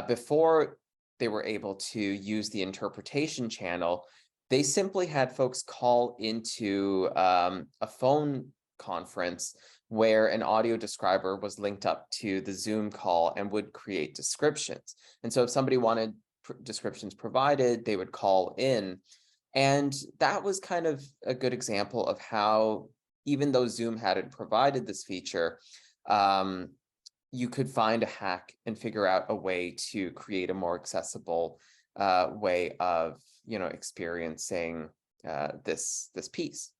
S3: before they were able to use the interpretation channel, they simply had folks call into a phone conference where an audio describer was linked up to the Zoom call and would create descriptions. And so if somebody wanted descriptions provided, they would call in. And that was kind of a good example of how, even though Zoom hadn't provided this feature, you could find a hack and figure out a way to create a more accessible way of, you know, experiencing this piece.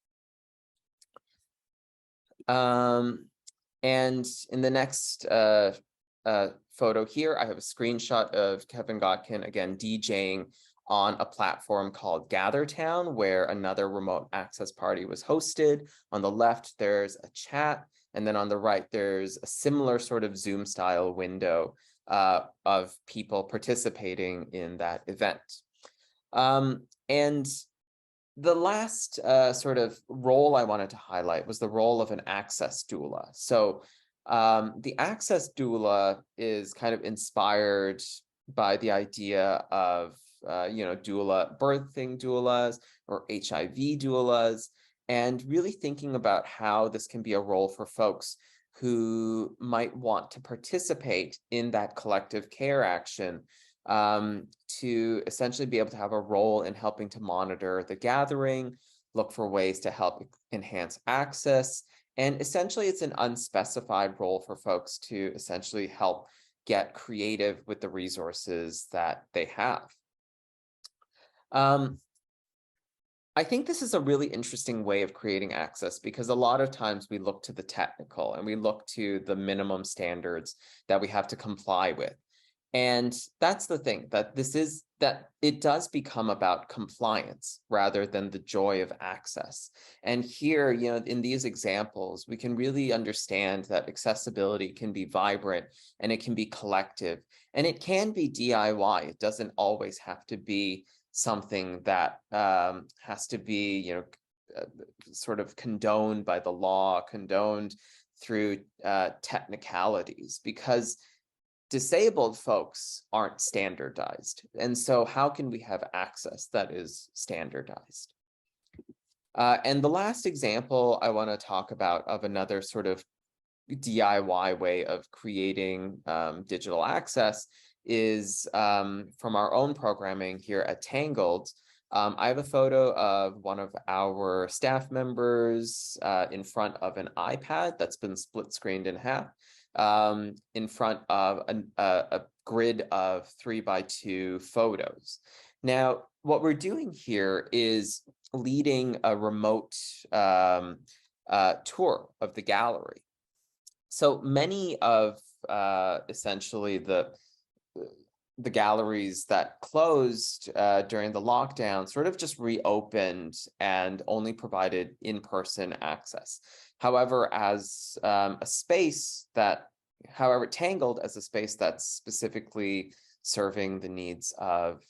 S3: And in the next photo here, I have a screenshot of Kevin Godkin, again, DJing on a platform called GatherTown, where another remote access party was hosted. On the left, there's a chat. And then on the right, there's a similar sort of Zoom style window of people participating in that event. And the last sort of role I wanted to highlight was the role of an access doula. So the access doula is kind of inspired by the idea of, you know, birthing doulas or HIV doulas, and really thinking about how this can be a role for folks who might want to participate in that collective care action, to essentially be able to have a role in helping to monitor the gathering, look for ways to help enhance access. And essentially, it's an unspecified role for folks to essentially help get creative with the resources that they have. I think this is a really interesting way of creating access, because a lot of times we look to the technical and we look to the minimum standards that we have to comply with. And that's the thing, that it does become about compliance rather than the joy of access. And here, you know, in these examples, we can really understand that accessibility can be vibrant and it can be collective and it can be DIY. It doesn't always have to be something that has to be, you know, sort of condoned by the law, condoned through technicalities, because disabled folks aren't standardized. And so how can we have access that is standardized? And the last example I want to talk about of another sort of DIY way of creating digital access is from our own programming here at Tangled. I have a photo of one of our staff members in front of an iPad that's been split screened in half, in front of a grid of 3x2 photos. Now, what we're doing here is leading a remote tour of the gallery. So many of essentially the galleries that closed during the lockdown sort of just reopened and only provided in-person access. However, as a space that However, Tangled, as a space that's specifically serving the needs of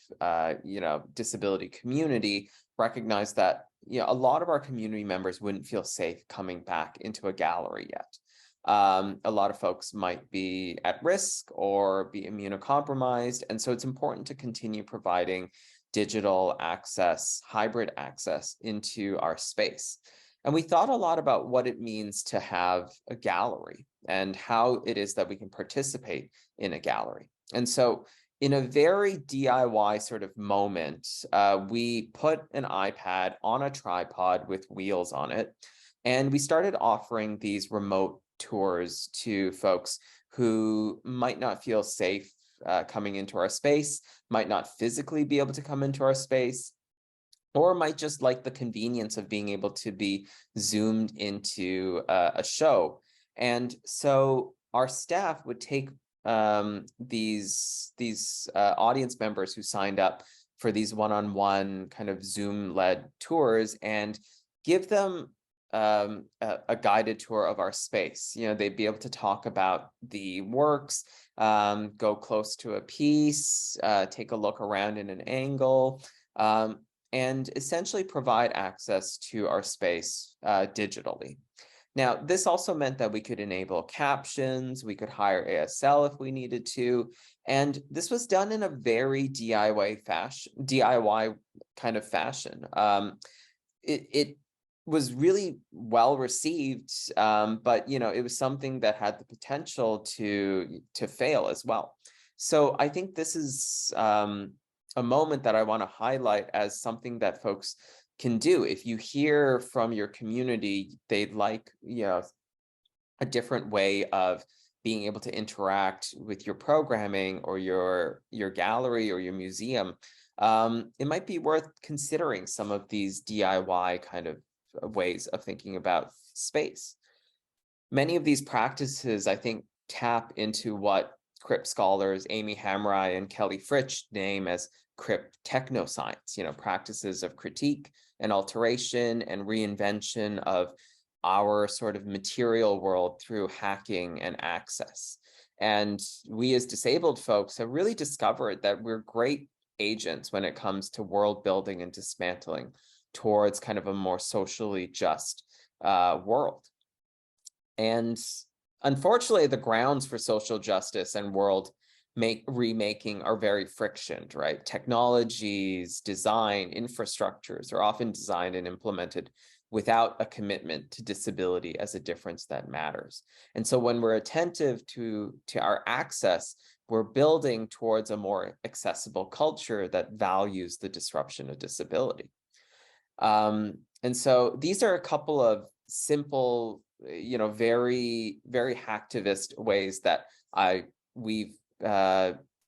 S3: disability community, recognize that a lot of our community members wouldn't feel safe coming back into a gallery yet. A lot of folks might be at risk or be immunocompromised, and so it's important to continue providing digital access, hybrid access into our space. And we thought a lot about what it means to have a gallery and how it is that we can participate in a gallery. And so in a very DIY sort of moment, we put an iPad on a tripod with wheels on it, and we started offering these remote tours to folks who might not feel safe coming into our space, might not physically be able to come into our space, or might just like the convenience of being able to be zoomed into a show. And so our staff would take these audience members who signed up for these one-on-one kind of Zoom-led tours and give them a guided tour of our space. They'd be able to talk about the works, go close to a piece, take a look around in an angle, and essentially provide access to our space digitally. Now, this also meant that we could enable captions, we could hire ASL if we needed to, and this was done in a very DIY kind of fashion. It was really well received, but it was something that had the potential to fail as well. So I think this is a moment that I want to highlight as something that folks can do. If you hear from your community, they'd like, a different way of being able to interact with your programming or your gallery or your museum, it might be worth considering some of these DIY kind of ways of thinking about space. Many of these practices, I think, tap into what CRIP scholars Amy Hamrai and Kelly Fritsch name as CRIP technoscience, practices of critique and alteration and reinvention of our sort of material world through hacking and access. And we as disabled folks have really discovered that we're great agents when it comes to world building and dismantling towards kind of a more socially just world. And unfortunately, the grounds for social justice and world remaking are very frictioned, right? Technologies, design, infrastructures are often designed and implemented without a commitment to disability as a difference that matters. And so when we're attentive to our access, we're building towards a more accessible culture that values the disruption of disability. And so these are a couple of simple, very, very hacktivist ways that we've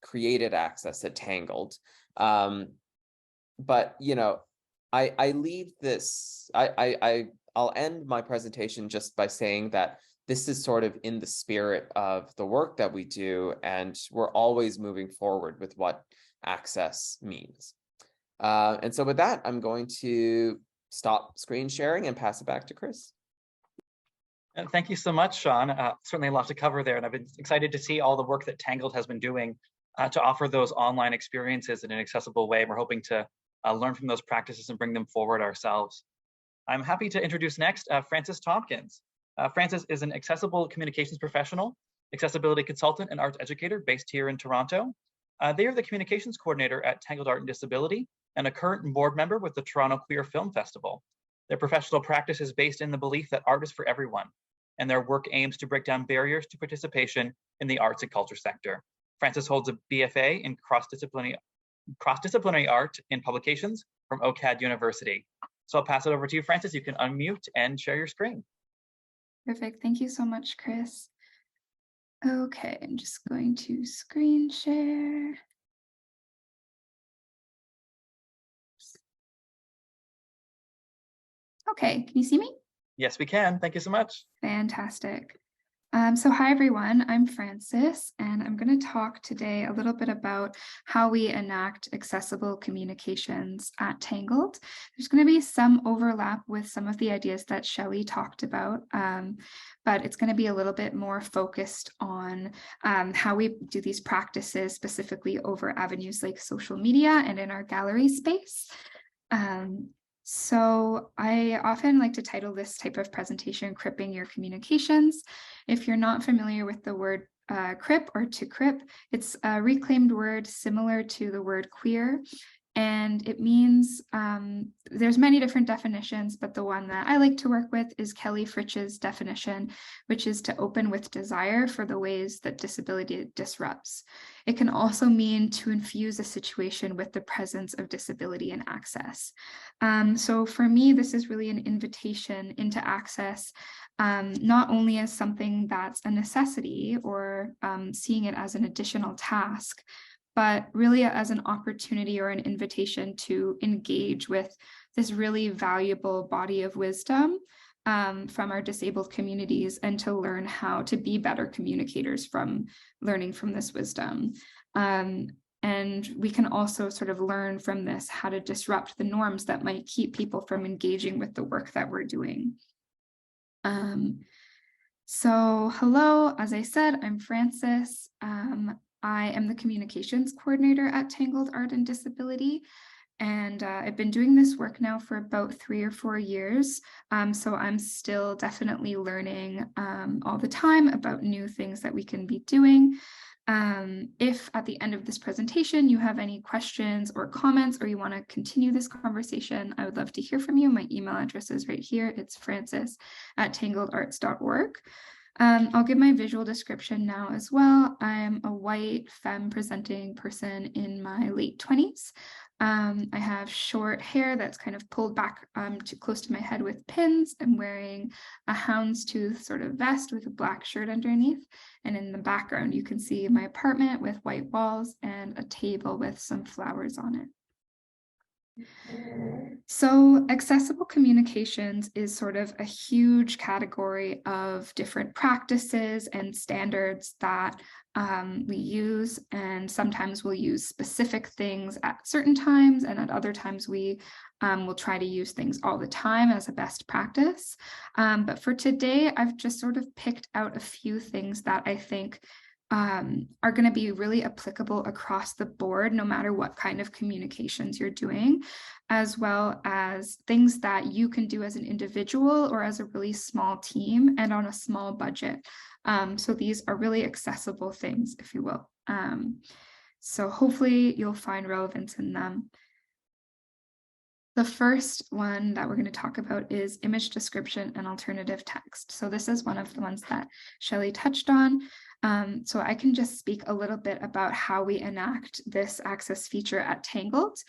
S3: created access at Tangled. But I leave this, I'll end my presentation just by saying that this is sort of in the spirit of the work that we do, and we're always moving forward with what access means. And so with that, I'm going to stop screen sharing and pass it back to Chris.
S1: Thank you so much, Sean. Certainly a lot to cover there, and I've been excited to see all the work that Tangled has been doing to offer those online experiences in an accessible way. We're hoping to learn from those practices and bring them forward ourselves. I'm happy to introduce next Frances Tomkins. Frances is an accessible communications professional, accessibility consultant, and arts educator based here in Toronto. They are the communications coordinator at Tangled Art Disability and a current board member with the Toronto Queer Film Festival. Their professional practice is based in the belief that art is for everyone, and their work aims to break down barriers to participation in the arts and culture sector. Frances holds a BFA in cross-disciplinary art in publications from OCAD University. So I'll pass it over to you, Frances. You can unmute and share your screen.
S4: Perfect. Thank you so much, Chris. Okay, I'm just going to screen share. Okay, can you see me?
S1: Yes, we can. Thank you so much.
S4: Fantastic. So hi everyone, I'm Frances, and I'm going to talk today a little bit about how we enact accessible communications at Tangled. There's going to be some overlap with some of the ideas that Shelley talked about, but it's going to be a little bit more focused on how we do these practices specifically over avenues like social media and in our gallery space. So I often like to title this type of presentation, Cripping Your Communications. If you're not familiar with the word crip or to crip, it's a reclaimed word similar to the word queer. And it means, there's many different definitions, but the one that I like to work with is Kelly Fritch's definition, which is to open with desire for the ways that disability disrupts. It can also mean to infuse a situation with the presence of disability and access. So for me, this is really an invitation into access, not only as something that's a necessity or seeing it as an additional task, but really as an opportunity or an invitation to engage with this really valuable body of wisdom from our disabled communities, and to learn how to be better communicators from learning from this wisdom. And we can also sort of learn from this how to disrupt the norms that might keep people from engaging with the work that we're doing. So hello, as I said, I'm Frances. I am the communications coordinator at Tangled Art and Disability, and I've been doing this work now for about 3 or 4 years. So I'm still definitely learning all the time about new things that we can be doing. If at the end of this presentation you have any questions or comments, or you want to continue this conversation, I would love to hear from you. My email address is right here. It's frances@tangledarts.org. I'll give my visual description now as well. I'm a white femme presenting person in my late 20s. I have short hair that's kind of pulled back too close to my head with pins. I'm wearing a houndstooth sort of vest with a black shirt underneath. And in the background, you can see my apartment with white walls and a table with some flowers on it. So accessible communications is sort of a huge category of different practices and standards that we use, and sometimes we'll use specific things at certain times, and at other times we will try to use things all the time as a best practice. But for today, I've just sort of picked out a few things that I think are going to be really applicable across the board, no matter what kind of communications you're doing, as well as things that you can do as an individual or as a really small team and on a small budget. So these are really accessible things, if you will. So hopefully you'll find relevance in them. The first one that we're going to talk about is image description and alternative text. So this is one of the ones that Shelley touched on. So I can just speak a little bit about how we enact this access feature at Tangled.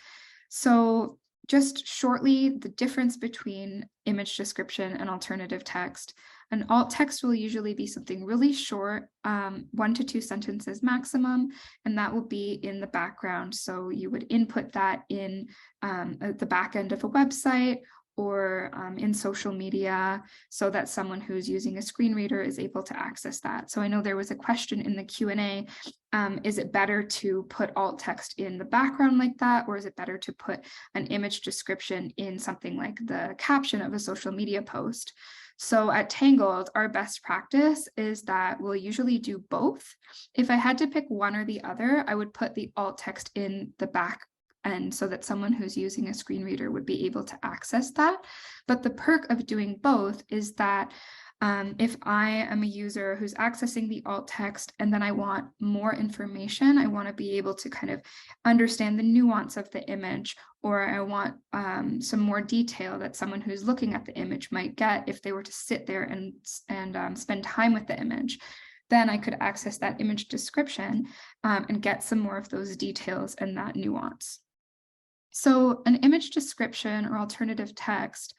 S4: So just shortly, the difference between image description and alternative text. An alt text will usually be something really short, 1 to 2 sentences maximum, and that will be in the background. So you would input that in at the back end of a website or in social media, so that someone who's using a screen reader is able to access that. So I know there was a question in the Q&A, is it better to put alt text in the background like that, or is it better to put an image description in something like the caption of a social media post? So at Tangled, our best practice is that we'll usually do both. If I had to pick one or the other, I would put the alt text in the back, and so that someone who's using a screen reader would be able to access that. But the perk of doing both is that if I am a user who's accessing the alt text and then I want more information, I want to be able to kind of understand the nuance of the image, or I want some more detail that someone who's looking at the image might get if they were to sit there and spend time with the image, then I could access that image description and get some more of those details and that nuance. So an image description or alternative text,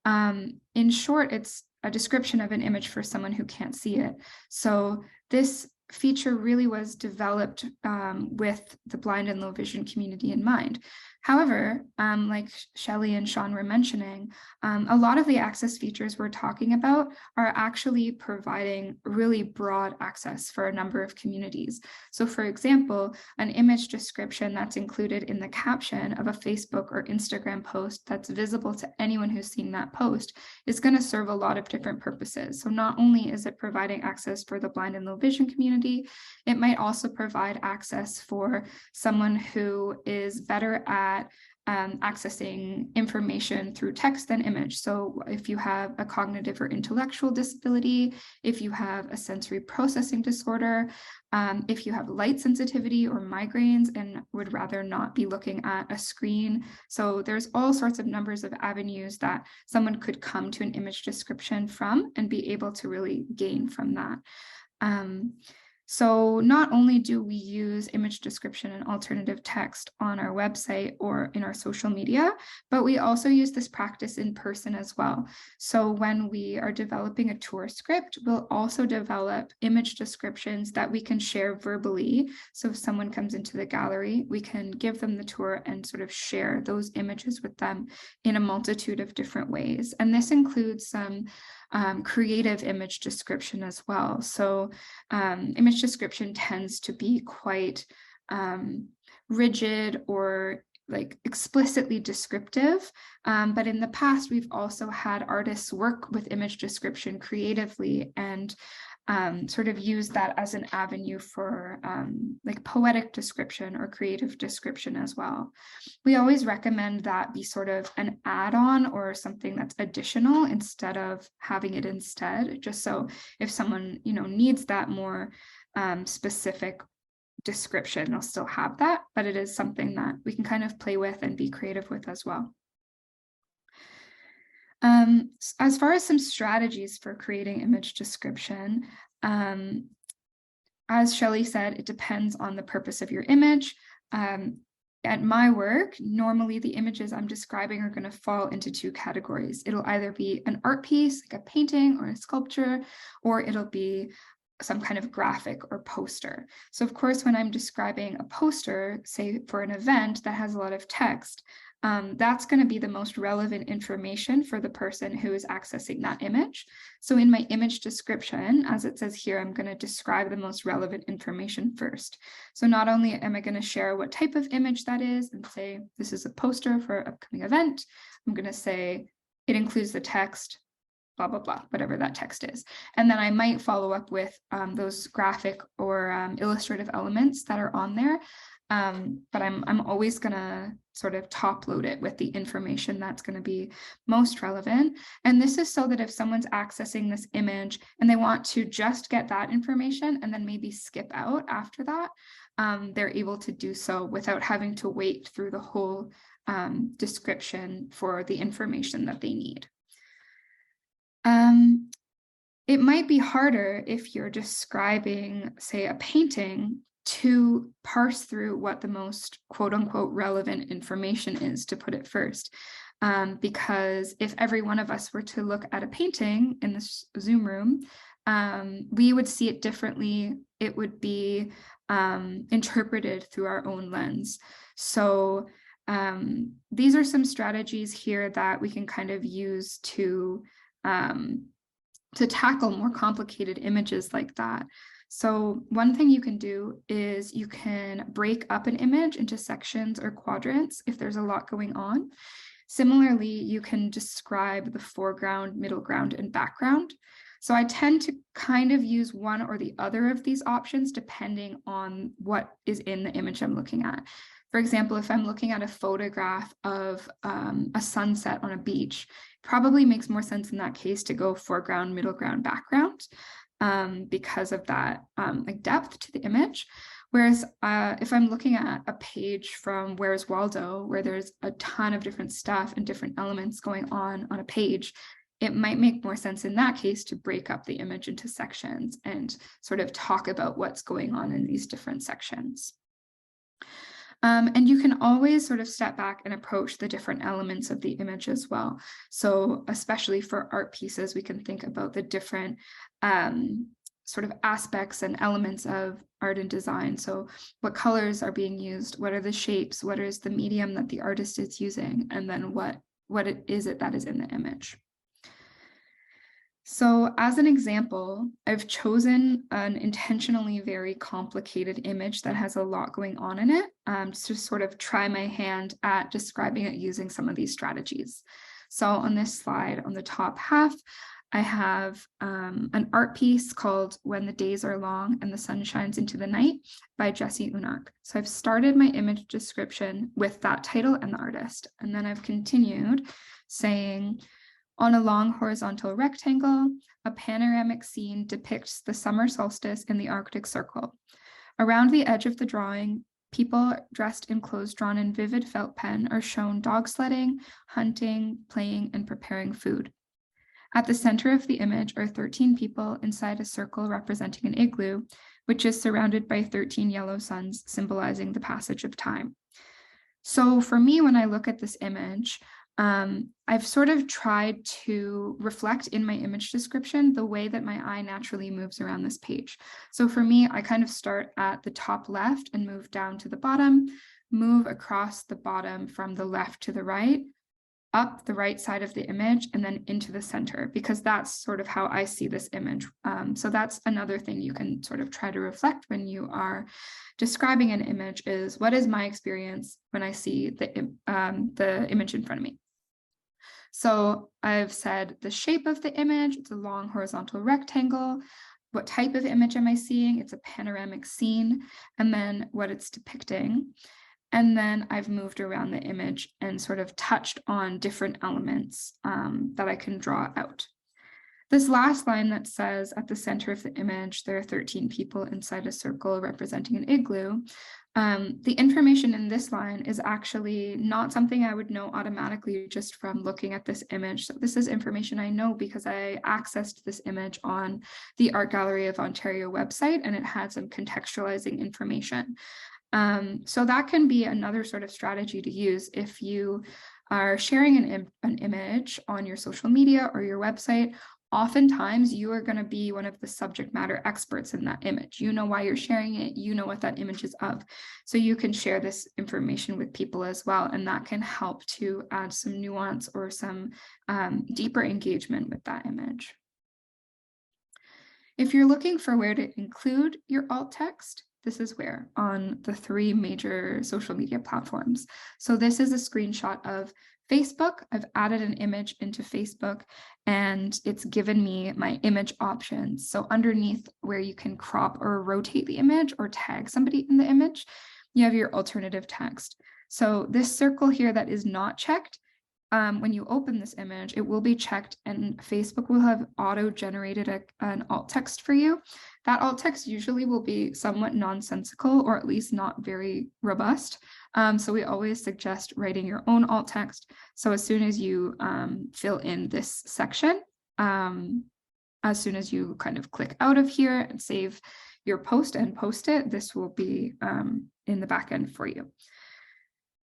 S4: in short, it's a description of an image for someone who can't see it. So this feature really was developed with the blind and low vision community in mind. However, like Shelley and Sean were mentioning, a lot of the access features we're talking about are actually providing really broad access for a number of communities. So for example, an image description that's included in the caption of a Facebook or Instagram post that's visible to anyone who's seen that post is going to serve a lot of different purposes. So not only is it providing access for the blind and low vision community, it might also provide access for someone who is better at accessing information through text than image. So if you have a cognitive or intellectual disability, if you have a sensory processing disorder, if you have light sensitivity or migraines and would rather not be looking at a screen. So there's all sorts of numbers of avenues that someone could come to an image description from and be able to really gain from that. So not only do we use image description and alternative text on our website or in our social media, but we also use this practice in person as well. So when we are developing a tour script, we'll also develop image descriptions that we can share verbally. So if someone comes into the gallery, we can give them the tour and sort of share those images with them in a multitude of different ways. And this includes some creative image description as well. So image description tends to be quite rigid or like explicitly descriptive. But in the past, we've also had artists work with image description creatively and sort of use that as an avenue for like poetic description or creative description as well. We always recommend that be sort of an add-on or something that's additional instead of having it instead, just so if someone, you know, needs that more specific description, they'll still have that, but it is something that we can kind of play with and be creative with as well. As far as some strategies for creating image description, as Shelley said, it depends on the purpose of your image. At my work, normally the images I'm describing are going to fall into two categories. It'll either be an art piece, like a painting or a sculpture, or it'll be some kind of graphic or poster. So of course, when I'm describing a poster, say for an event that has a lot of text, that's going to be the most relevant information for the person who is accessing that image. So in my image description, as it says here, I'm going to describe the most relevant information first. So not only am I going to share what type of image that is and say, this is a poster for an upcoming event, I'm going to say it includes the text, blah, blah, blah, whatever that text is. And then I might follow up with those graphic or illustrative elements that are on there. But I'm always going to sort of top load it with the information that's going to be most relevant. And this is so that if someone's accessing this image and they want to just get that information and then maybe skip out after that, they're able to do so without having to wait through the whole description for the information that they need. It might be harder if you're describing, say, a painting to parse through what the most quote unquote relevant information is, to put it first. Because if every one of us were to look at a painting in this Zoom room, we would see it differently. It would be interpreted through our own lens. So these are some strategies here that we can kind of use to tackle more complicated images like that. So one thing you can do is you can break up an image into sections or quadrants if there's a lot going on. Similarly, you can describe the foreground, middle ground, and background. So I tend to kind of use one or the other of these options depending on what is in the image I'm looking at. For example, if I'm looking at a photograph of a sunset on a beach, probably makes more sense in that case to go foreground, middle ground, background. Because of that like depth to the image. Whereas if I'm looking at a page from Where's Waldo, where there's a ton of different stuff and different elements going on a page, it might make more sense in that case to break up the image into sections and sort of talk about what's going on in these different sections. And you can always sort of step back and approach the different elements of the image as well. So especially for art pieces, we can think about the different sort of aspects and elements of art and design. So what colors are being used, what are the shapes, what is the medium that the artist is using, and then what it is that is in the image. So as an example, I've chosen an intentionally very complicated image that has a lot going on in it to sort of try my hand at describing it using some of these strategies. So on this slide, on the top half, I have an art piece called When the Days Are Long and the Sun Shines into the Night by Jessie Unark. So I've started my image description with that title and the artist, and then I've continued saying, on a long horizontal rectangle, a panoramic scene depicts the summer solstice in the Arctic Circle. Around the edge of the drawing, people dressed in clothes drawn in vivid felt pen are shown dog sledding, hunting, playing, and preparing food. At the center of the image are 13 people inside a circle representing an igloo, which is surrounded by 13 yellow suns, symbolizing the passage of time. So for me, when I look at this image, I've sort of tried to reflect in my image description the way that my eye naturally moves around this page. So for me, I kind of start at the top left and move down to the bottom, move across the bottom from the left to the right, up the right side of the image, and then into the center, because that's sort of how I see this image. So that's another thing you can sort of try to reflect when you are describing an image, is what is my experience when I see the image in front of me. So I've said the shape of the image, it's a long horizontal rectangle. What type of image am I seeing? It's a panoramic scene, and then what it's depicting. And then I've moved around the image and sort of touched on different elements that I can draw out. This last line that says at the center of the image, there are 13 people inside a circle representing an igloo. The information in this line is actually not something I would know automatically just from looking at this image. So this is information I know because I accessed this image on the Art Gallery of Ontario website, and it had some contextualizing information. So that can be another sort of strategy to use if you are sharing an image on your social media or your website. Oftentimes you are going to be one of the subject matter experts in that image. You know why you're sharing it, you know what that image is of. So you can share this information with people as well, and that can help to add some nuance or some deeper engagement with that image. If you're looking for where to include your alt text, this is where, on the 3 major social media platforms. So this is a screenshot of Facebook. I've added an image into Facebook, and it's given me my image options. So underneath where you can crop or rotate the image or tag somebody in the image, you have your alternative text. So this circle here that is not checked, when you open this image, it will be checked, and Facebook will have auto-generated an alt text for you. That alt text usually will be somewhat nonsensical, or at least not very robust. So we always suggest writing your own alt text. So as soon as you fill in this section, as soon as you kind of click out of here and save your post and post it, this will be in the back end for you.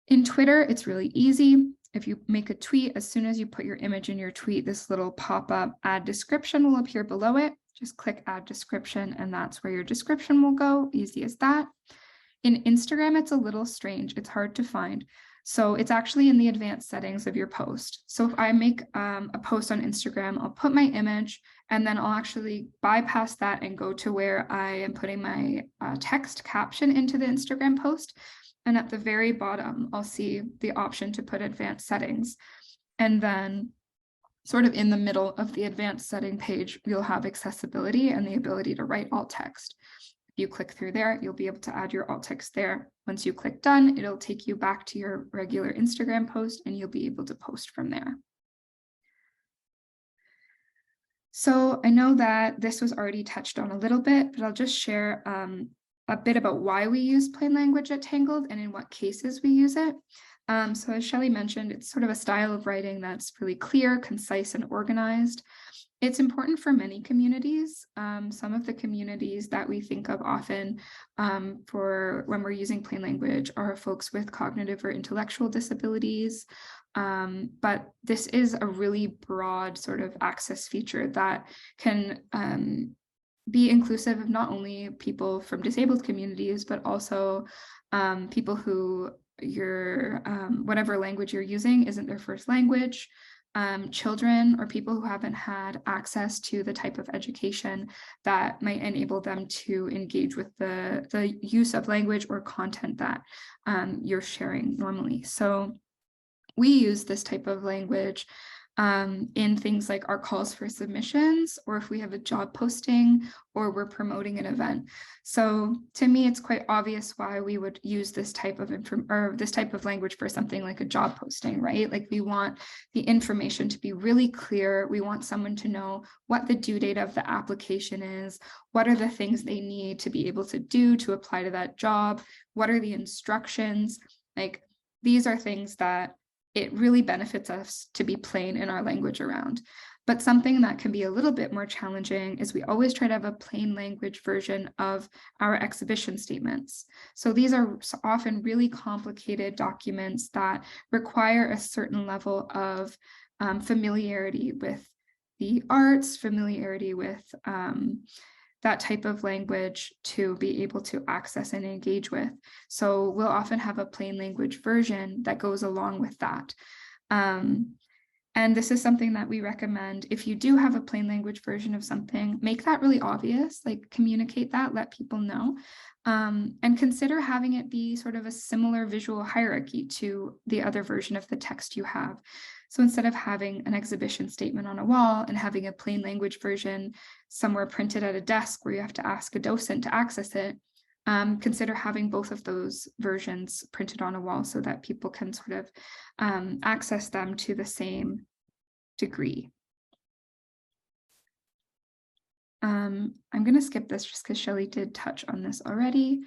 S4: In Twitter, it's really easy. If you make a tweet, as soon as you put your image in your tweet, this little pop-up add description will appear below it. Just click add description, and that's where your description will go. Easy as that. In Instagram, it's a little strange. It's hard to find. So it's actually in the advanced settings of your post. So if I make a post on Instagram, I'll put my image, and then I'll actually bypass that and go to where I am putting my text caption into the Instagram post. And at the very bottom, I'll see the option to put advanced settings. And then sort of in the middle of the advanced setting page, you'll have accessibility and the ability to write alt text. If you click through there, you'll be able to add your alt text there. Once you click done, it'll take you back to your regular Instagram post, and you'll be able to post from there. So I know that this was already touched on a little bit, but I'll just share a bit about why we use plain language at Tangled and in what cases we use it. So as Shelley mentioned, it's sort of a style of writing that's really clear, concise, and organized. It's important for many communities. Some of the communities that we think of often for when we're using plain language are folks with cognitive or intellectual disabilities. But this is a really broad sort of access feature that can be inclusive of not only people from disabled communities, but also people who whatever language you're using isn't their first language, children or people who haven't had access to the type of education that might enable them to engage with the use of language or content that you're sharing normally. So we use this type of language in things like our calls for submissions, or if we have a job posting, or we're promoting an event. So to me, it's quite obvious why we would use this type of language for something like a job posting, right? Like we want the information to be really clear. We want someone to know what the due date of the application is, what are the things they need to be able to do to apply to that job, what are the instructions. Like these are things that it really benefits us to be plain in our language around. But something that can be a little bit more challenging is we always try to have a plain language version of our exhibition statements. So these are often really complicated documents that require a certain level of familiarity with the arts, familiarity with that type of language to be able to access and engage with. So we'll often have a plain language version that goes along with that. And this is something that we recommend. If you do have a plain language version of something, make that really obvious, like communicate that, let people know, and consider having it be sort of a similar visual hierarchy to the other version of the text you have. So instead of having an exhibition statement on a wall and having a plain language version somewhere printed at a desk where you have to ask a docent to access it, consider having both of those versions printed on a wall so that people can sort of access them to the same degree. I'm going to skip this just because Shelley did touch on this already.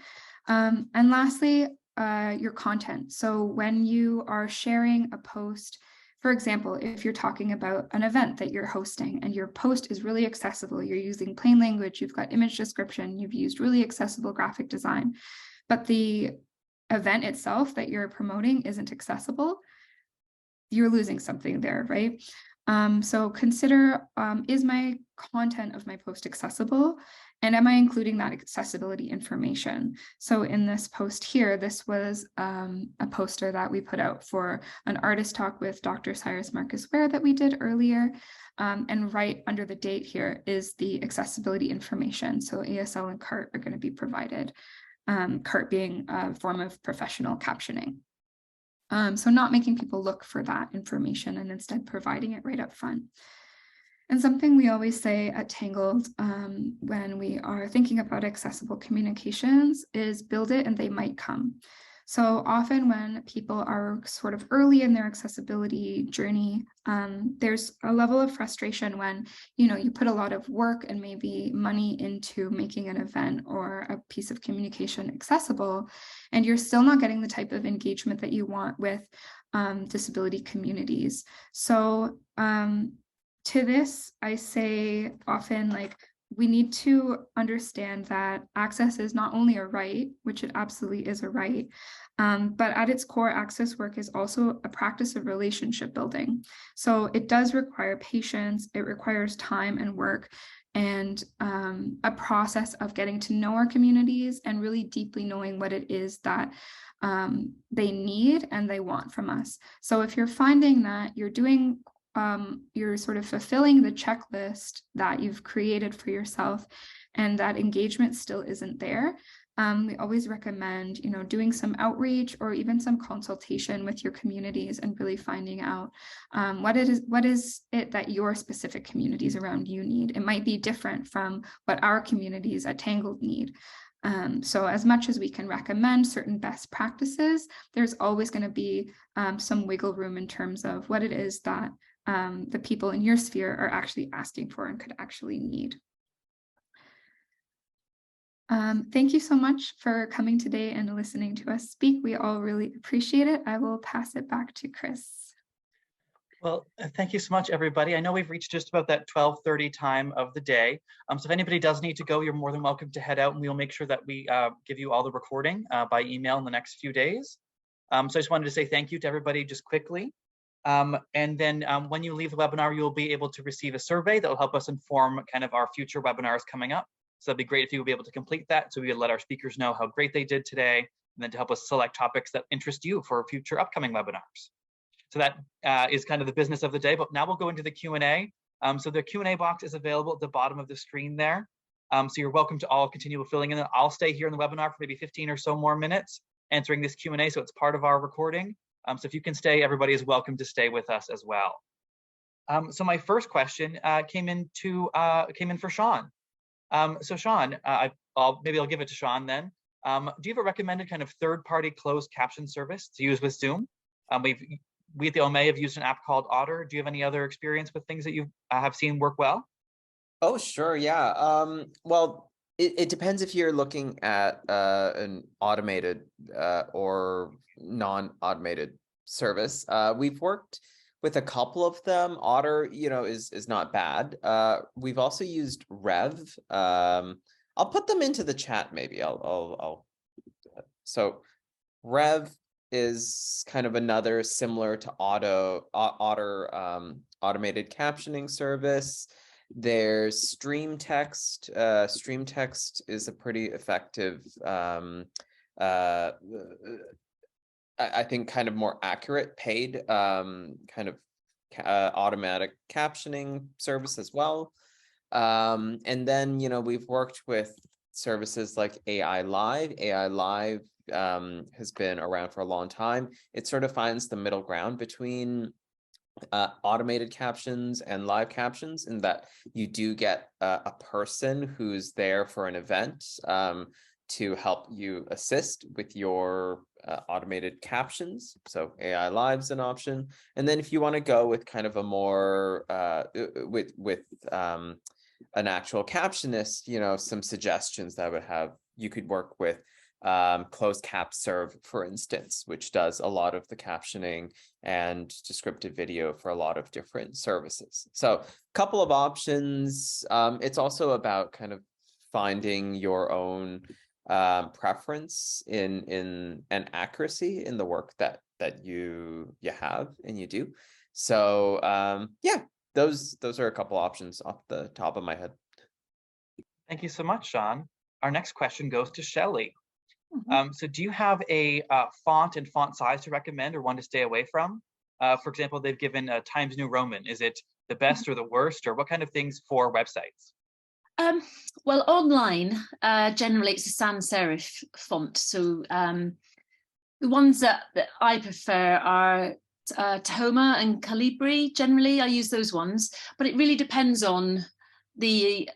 S4: And lastly, your content. So when you are sharing a post, for example, if you're talking about an event that you're hosting and your post is really accessible, you're using plain language, you've got image description, you've used really accessible graphic design, but the event itself that you're promoting isn't accessible, you're losing something there, right? So consider, is my content of my post accessible? And am I including that accessibility information? So in this post here, this was a poster that we put out for an artist talk with Dr. Cyrus Marcus Ware that we did earlier. And right under the date here is the accessibility information. So ASL and CART are going to be provided, CART being a form of professional captioning. So not making people look for that information and instead providing it right up front. And something we always say at Tangled when we are thinking about accessible communications is build it and they might come. So often when people are sort of early in their accessibility journey, there's a level of frustration when, you put a lot of work and maybe money into making an event or a piece of communication accessible, and you're still not getting the type of engagement that you want with disability communities. So to this, I say often, like, we need to understand that access is not only a right, which it absolutely is a right, but at its core, access work is also a practice of relationship building. So it does require patience, it requires time and work, and a process of getting to know our communities and really deeply knowing what it is that they need and they want from us. So if you're finding that you're sort of fulfilling the checklist that you've created for yourself and that engagement still isn't there, we always recommend, doing some outreach or even some consultation with your communities and really finding out what is it that your specific communities around you need. It might be different from what our communities at Tangled need. So as much as we can recommend certain best practices, there's always going to be some wiggle room in terms of what it is that the people in your sphere are actually asking for and could actually need. Thank you so much for coming today and listening to us speak. We all really appreciate it. I will pass it back to Chris.
S1: Well, thank you so much, everybody. I know we've reached just about that 12:30 time of the day. So if anybody does need to go, you're more than welcome to head out, and we'll make sure that we give you all the recording by email in the next few days. So I just wanted to say thank you to everybody just quickly. And then when you leave the webinar, you'll be able to receive a survey that will help us inform kind of our future webinars coming up. So it'd be great if you would be able to complete that so we would let our speakers know how great they did today, and then to help us select topics that interest you for future upcoming webinars. So that is kind of the business of the day, but now we'll go into the Q&A. So the Q&A box is available at the bottom of the screen there. So you're welcome to all continue filling in. I'll stay here in the webinar for maybe 15 or so more minutes answering this Q&A, so it's part of our recording. So if you can stay, everybody is welcome to stay with us as well. So my first question came in for Sean. So Sean, maybe I'll give it to Sean then. Do you have a recommended kind of third-party closed caption service to use with Zoom? We at the OMA have used an app called Otter. Do you have any other experience with things that you have seen work well?
S3: Oh, sure, yeah. Well, it depends if you're looking at an automated or non-automated service. We've worked with a couple of them. Otter, is not bad. We've also used Rev. I'll put them into the chat. Maybe so Rev is kind of another similar to Otter automated captioning service. There's Stream Text. Stream Text is a pretty effective, I think, kind of more accurate paid kind of automatic captioning service as well. And then, we've worked with services like AI Live. AI Live has been around for a long time. It sort of finds the middle ground between automated captions and live captions, in that you do get a person who's there for an event to help you assist with your automated captions. So AI Live's an option. And then if you want to go with kind of a more with an actual captionist, some suggestions that you could work with Closed Cap Serve, for instance, which does a lot of the captioning and descriptive video for a lot of different services. So a couple of options. It's also about kind of finding your own preference in and accuracy in the work that you have and you do. So yeah, those are a couple options off the top of my head.
S1: Thank you so much, Sean. Our next question goes to Shelley.
S2: Mm-hmm.
S1: So do you have a font and font size to recommend or one to stay away from? For example, they've given Times New Roman. Is it the best or the worst, or what kind of things for websites?
S2: Well, online, generally it's a sans serif font. So the ones that I prefer are Tahoma and Calibri. Generally, I use those ones, but it really depends on the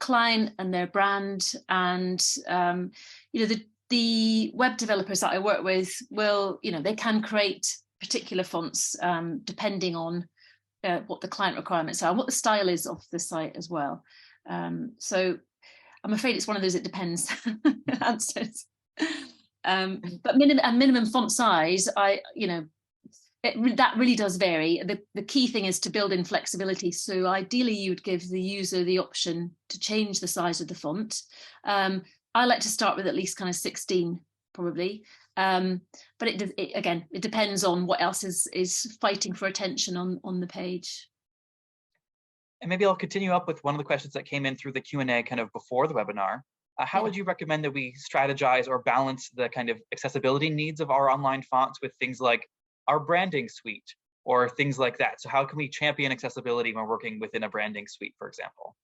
S2: client and their brand, and the web developers that I work with will, they can create particular fonts depending on what the client requirements are, what the style is of the site as well. So I'm afraid it's one of those it depends answers. But minimum font size, that really does vary. The key thing is to build in flexibility. So ideally you would give the user the option to change the size of the font. I like to start with at least kind of 16 probably. But it depends on what else is fighting for attention on the page.
S1: And maybe I'll continue up with one of the questions that came in through the Q&A kind of before the webinar. How would you recommend that we strategize or balance the kind of accessibility needs of our online fonts with things like our branding suite or things like that? So how can we champion accessibility when working within a branding suite, for example?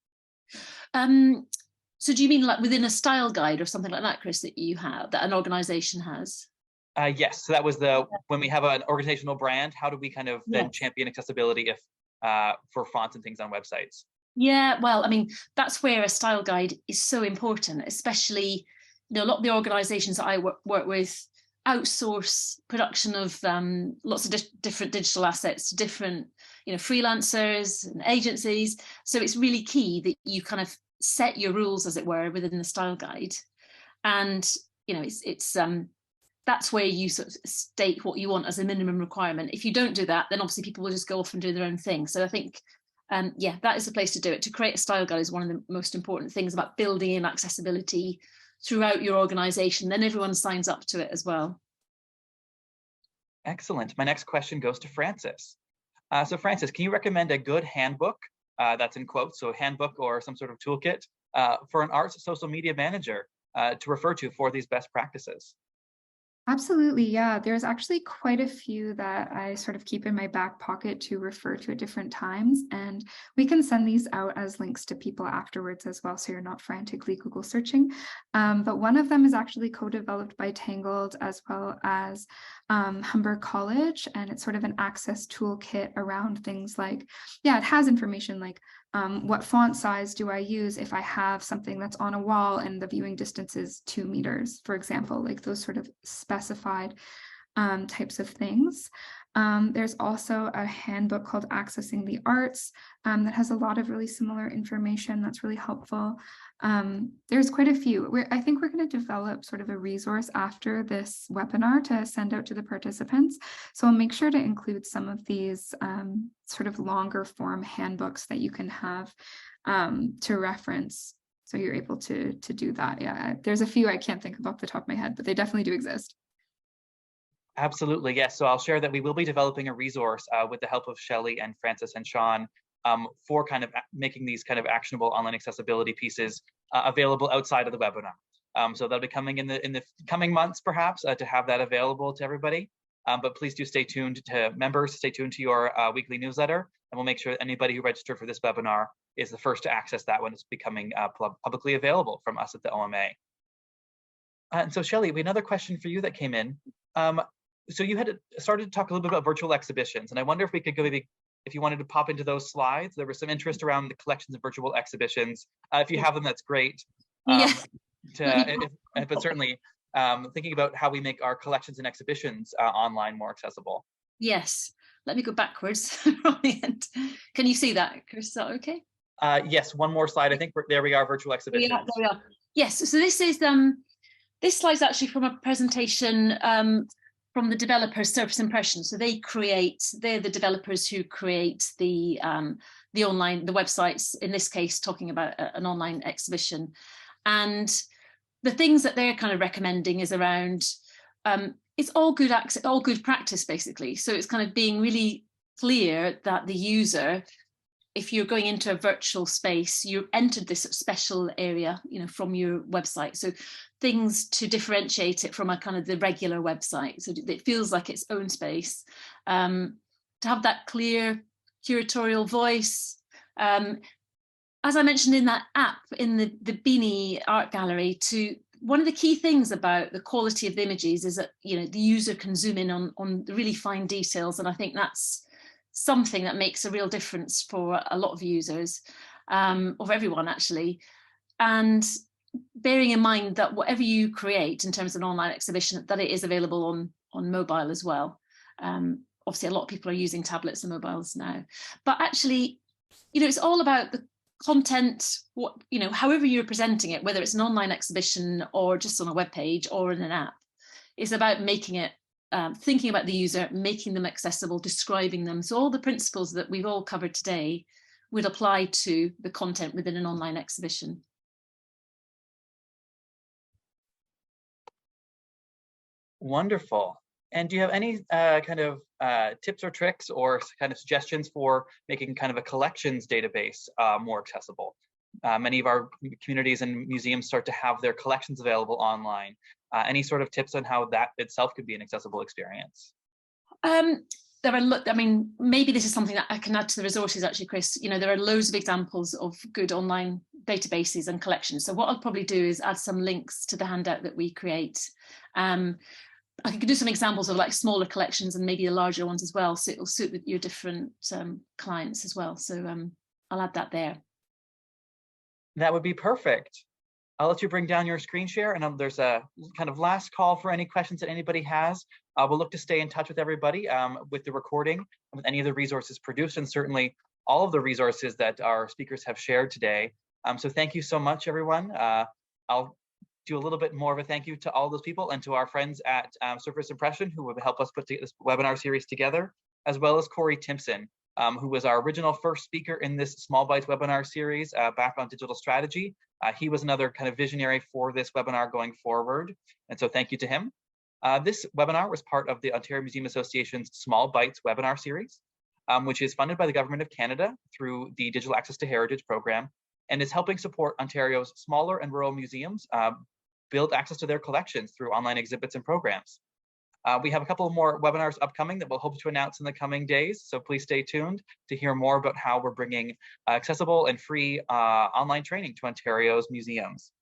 S2: So do you mean like within a style guide or something like that, Chris, that an organization has?
S1: Yes, so that was when we have an organizational brand, how do we kind of then champion accessibility for fonts and things on websites?
S2: Yeah, well, I mean, that's where a style guide is so important, especially, a lot of the organizations that I work with outsource production of lots of different digital assets to different, freelancers and agencies. So it's really key that you kind of set your rules, as it were, within the style guide. And, it's that's where you sort of state what you want as a minimum requirement. If you don't do that, then obviously people will just go off and do their own thing. So I think, that is the place to do it. To create a style guide is one of the most important things about building in accessibility throughout your organization. Then everyone signs up to it as well.
S1: Excellent. My next question goes to Francis. So Francis, can you recommend a good handbook, that's in quotes, so handbook or some sort of toolkit for an arts social media manager to refer to for these best practices?
S4: Absolutely, yeah. There's actually quite a few that I sort of keep in my back pocket to refer to at different times. And we can send these out as links to people afterwards as well, so you're not frantically Google searching. But one of them is actually co-developed by Tangled as well as Humber College. And it's sort of an access toolkit around things like, yeah, it has information like what font size do I use if I have something that's on a wall and the viewing distance is 2 meters, for example, like those sort of specified types of things. There's also a handbook called Accessing the Arts that has a lot of really similar information that's really helpful. There's quite a few. I think we're going to develop sort of a resource after this webinar to send out to the participants. So I'll make sure to include some of these sort of longer form handbooks that you can have to reference. So you're able to do that. Yeah, there's a few I can't think of off the top of my head, but they definitely do exist.
S1: Absolutely, yes. So I'll share that we will be developing a resource with the help of Shelley and Francis and Sean for kind of making these kind of actionable online accessibility pieces available outside of the webinar. So that'll be coming in the coming months, perhaps, to have that available to everybody. But please do stay tuned to members, stay tuned to your weekly newsletter, and we'll make sure that anybody who registered for this webinar is the first to access that when it's becoming publicly available from us at the OMA. And so Shelley, we have another question for you that came in. So you had started to talk a little bit about virtual exhibitions, and I wonder if we could go maybe, if you wanted to pop into those slides. There was some interest around the collections of virtual exhibitions. If you have them, that's great.
S2: Yeah.
S1: But certainly thinking about how we make our collections and exhibitions online more accessible.
S2: Yes. Let me go backwards from the end. Can you see that, Chris? Is that okay?
S1: Yes, one more slide. I think there we are, virtual exhibitions.
S2: There we are. Yes. So this is this slide's actually from a presentation from the developers Surface Impression. So they're the developers who create the websites, in this case, talking about an online exhibition. And the things that they're kind of recommending is around, it's all good access, all good practice, basically. So it's kind of being really clear that the user, if you're going into a virtual space, you entered this special area, from your website. So things to differentiate it from a kind of the regular website, so it feels like its own space. To have that clear curatorial voice. As I mentioned in that app, in the Beanie art gallery, one of the key things about the quality of the images is that the user can zoom in on the really fine details, and I think that's something that makes a real difference for a lot of users, of everyone actually. And bearing in mind that whatever you create in terms of an online exhibition, that it is available on mobile as well. Obviously, a lot of people are using tablets and mobiles now, but actually, it's all about the content, however you're presenting it, whether it's an online exhibition or just on a web page or in an app. It's about making it, thinking about the user, making them accessible, describing them. So all the principles that we've all covered today would apply to the content within an online exhibition.
S1: Wonderful. And do you have any kind of tips or tricks or kind of suggestions for making kind of a collections database more accessible? Many of our communities and museums start to have their collections available online. Any sort of tips on how that itself could be an accessible experience? Maybe this is something that I can add to the resources actually, Chris. There are loads of examples of good online databases and collections. So what I'll probably do is add some links to the handout that we create. I could do some examples of like smaller collections and maybe the larger ones as well. So it will suit with your different clients as well. So I'll add that there. That would be perfect. I'll let you bring down your screen share, and there's a kind of last call for any questions that anybody has. We'll look to stay in touch with everybody with the recording, with any of the resources produced, and certainly all of the resources that our speakers have shared today. So thank you so much, everyone. I'll do a little bit more of a thank you to all those people and to our friends at Surface Impression who would help us put this webinar series together, as well as Corey Timpson, who was our original first speaker in this Small Bytes webinar series back on digital strategy. He was another kind of visionary for this webinar going forward. And so thank you to him. This webinar was part of the Ontario Museum Association's Small Bytes webinar series, which is funded by the Government of Canada through the Digital Access to Heritage program and is helping support Ontario's smaller and rural museums build access to their collections through online exhibits and programs. We have a couple more webinars upcoming that we'll hope to announce in the coming days, so please stay tuned to hear more about how we're bringing accessible and free online training to Ontario's museums.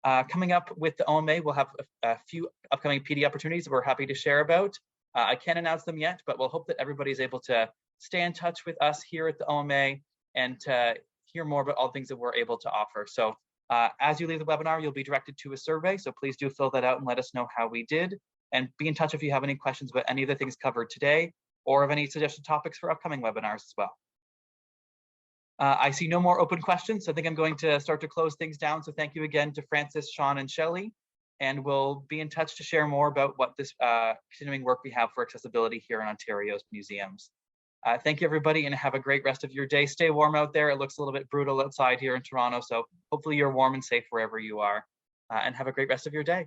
S1: Coming up with the OMA, we'll have a few upcoming PD opportunities that we're happy to share about. I can't announce them yet, but we'll hope that everybody's able to stay in touch with us here at the OMA and to hear more about all the things that we're able to offer. So as you leave the webinar, you'll be directed to a survey, so please do fill that out and let us know how we did. And be in touch if you have any questions about any of the things covered today or of any suggested topics for upcoming webinars as well. I see no more open questions, so I think I'm going to start to close things down. So thank you again to Francis, Sean, and Shelley, and we'll be in touch to share more about what this continuing work we have for accessibility here in Ontario's museums. Thank you, everybody, and have a great rest of your day. Stay warm out there. It looks a little bit brutal outside here in Toronto, so hopefully you're warm and safe wherever you are, and have a great rest of your day.